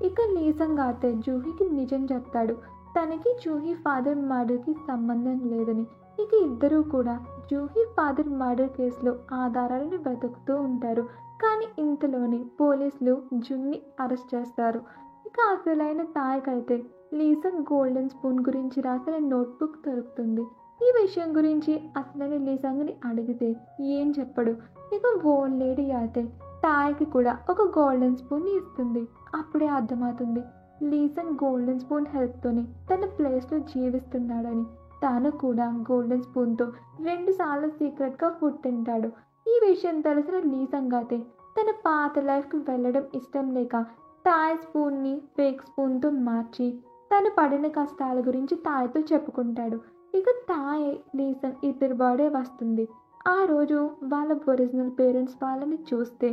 ఇక లీసంగ్ అయితే జూహీకి నిజం చెప్తాడు. తనకి జూహీ ఫాదర్ మర్డర్కి సంబంధం లేదని. ఇక ఇద్దరూ కూడా జూహీ ఫాదర్ మర్డర్ కేసులో ఆధారాలను వెతుకుతూ ఉంటారు. కానీ ఇంతలోనే పోలీసులు జున్ని అరెస్ట్ చేస్తారు. ఇక అసలైన తాయ్కైతే లీసంగ్ గోల్డెన్ స్పూన్ గురించి రాసిన నోట్బుక్ దొరుకుతుంది. ఈ విషయం గురించి అసలైన లీసంగ్ని అడిగితే ఏం చెప్పడు. ఇక ఓల్డ్ లేడీ అయితే తాయ్కి కూడా ఒక గోల్డెన్ స్పూన్ ఇస్తుంది. అప్పుడే అర్థమవుతుంది లీసంగ్ గోల్డెన్ స్పూన్ హెల్ప్తోనే తన ప్లేస్లో జీవిస్తున్నాడని. తాను కూడా గోల్డెన్ స్పూన్తో 2 సార్లు సీక్రెట్గా ఫుడ్ తింటాడు. ఈ విషయం తెలిసిన లీసంగ్ అయితే తన పాత లైఫ్కి వెళ్ళడం ఇష్టం లేక తాయ్ స్పూన్ని ఫేక్ స్పూన్తో మార్చి తను పడిన కష్టాల గురించి తాయ్తో చెప్పుకుంటాడు. ఇక తాయ్ లీసంగ్ ఇద్దరు బర్త్డే వస్తుంది. ఆ రోజు వాళ్ళ ఒరిజినల్ పేరెంట్స్ వాళ్ళని చూస్తే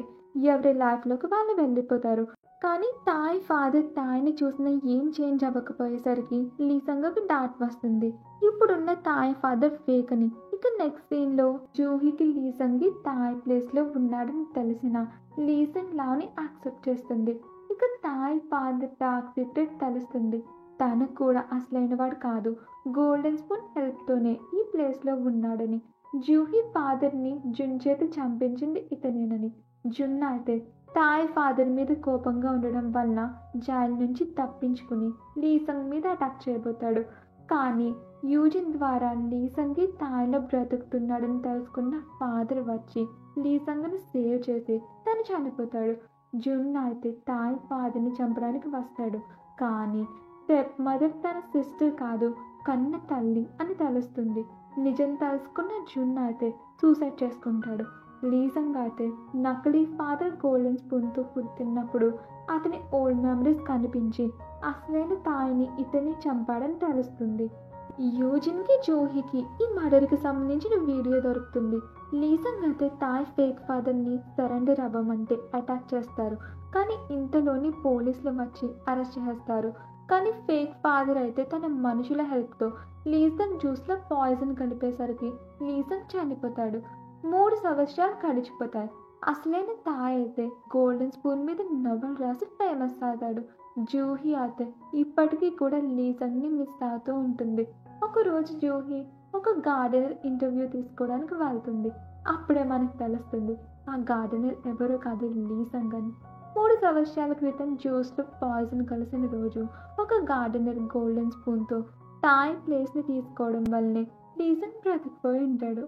ఎవరి లైఫ్లోకి వాళ్ళు వెళ్ళిపోతారు. కానీ తాయ్ ఫాదర్ తాయ్ని చూసిన ఏం చేంజ్ అవ్వకపోయేసరికి లీసంగ్కి డాట్ వస్తుంది. ఇప్పుడున్న తాయ్ ఫాదర్ ఫేక్ అని. ఇక నెక్స్ట్ సీన్లో జూహీకి లీసంగ్ తాయ్ ప్లేస్లో ఉన్నాడని తెలిసిన లీసంగ్ లాని యాక్సెప్ట్ చేస్తుంది. ఇక తాయ్ ఫాదర్ డార్క్ సీక్రెట్ తెలుస్తుంది. తను కూడా అసలైన వాడు కాదు, గోల్డెన్ స్పూన్ హెల్ప్తోనే ఈ ప్లేస్లో ఉన్నాడని. జూహీ ఫాదర్ని జున్ చేతి చంపించింది ఇతనేనని. జున్ అయితే తాయ్ ఫాదర్ మీద కోపంగా ఉండడం వల్ల జైలు నుంచి తప్పించుకుని లీసంగ్ మీద అటాక్ చేయబోతాడు. కానీ యూజిన్ ద్వారా లీసంగ్ తాయ్లో బ్రతుకుతున్నాడని తెలుసుకున్న ఫాదర్ వచ్చి లీసంగ్ని సేవ్ చేసి తను చనిపోతాడు. జున్ అయితే తాయ్ ఫాదర్ని చంపడానికి వస్తాడు. కానీ స్టెప్ మదర్ తన సిస్టర్ కాదు, కన్న తల్లి అని తెలుస్తుంది. నిజం తెలుసుకున్న జున్ అయితే సూసైడ్ చేసుకుంటాడు. లీసంగ్ అయితే నకిలీ ఫాదర్ గోల్డెన్ స్పూన్తో ఫుడ్ తిన్నప్పుడు అతని ఓల్డ్ మెమరీస్ కనిపించి అసలైన తాయిని ఇతన్ని చంపాడని తెలుస్తుంది. యూజిన్కి జూహీకి ఈ మర్డర్కి సంబంధించిన వీడియో దొరుకుతుంది. లీసంగ్ అయితే తాయ్ ఫేక్ ఫాదర్ని సరెండర్ అవ్వమంటే అటాక్ చేస్తారు. కానీ ఇంతలోని పోలీసులు వచ్చి అరెస్ట్ చేస్తారు. కానీ ఫేక్ ఫాదర్ అయితే తన మనుషుల హెల్ప్తో లీసంగ్ జ్యూస్లో పాయిజన్ కలిపేసరికి లీసంగ్ చనిపోతాడు. 3 సంవత్సరాలు గడిచిపోతాయి. అసలైన తాయ్ అయితే గోల్డెన్ స్పూన్ మీద నవల్ రాసి ఫేమస్ అవుతాడు. జూహీ అయితే ఇప్పటికీ కూడా లీసంగ్ని మిస్ అవుతూ ఉంటుంది. ఒకరోజు జూహీ ఒక గార్డెనర్ ఇంటర్వ్యూ తీసుకోవడానికి వెళ్తుంది. అప్పుడే మనకు తెలుస్తుంది ఆ గార్డెనర్ ఎవరో కాదు, లీసంగ్ అని. 3 సంవత్సరాల క్రితం జ్యూస్లో పాయిజన్ కలిసిన రోజు ఒక గార్డెనర్ గోల్డెన్ స్పూన్తో తాయ్ ప్లేస్ని తీసుకోవడం వల్లనే లీసంగ్ బ్రతికిపోయి ఉంటాడు.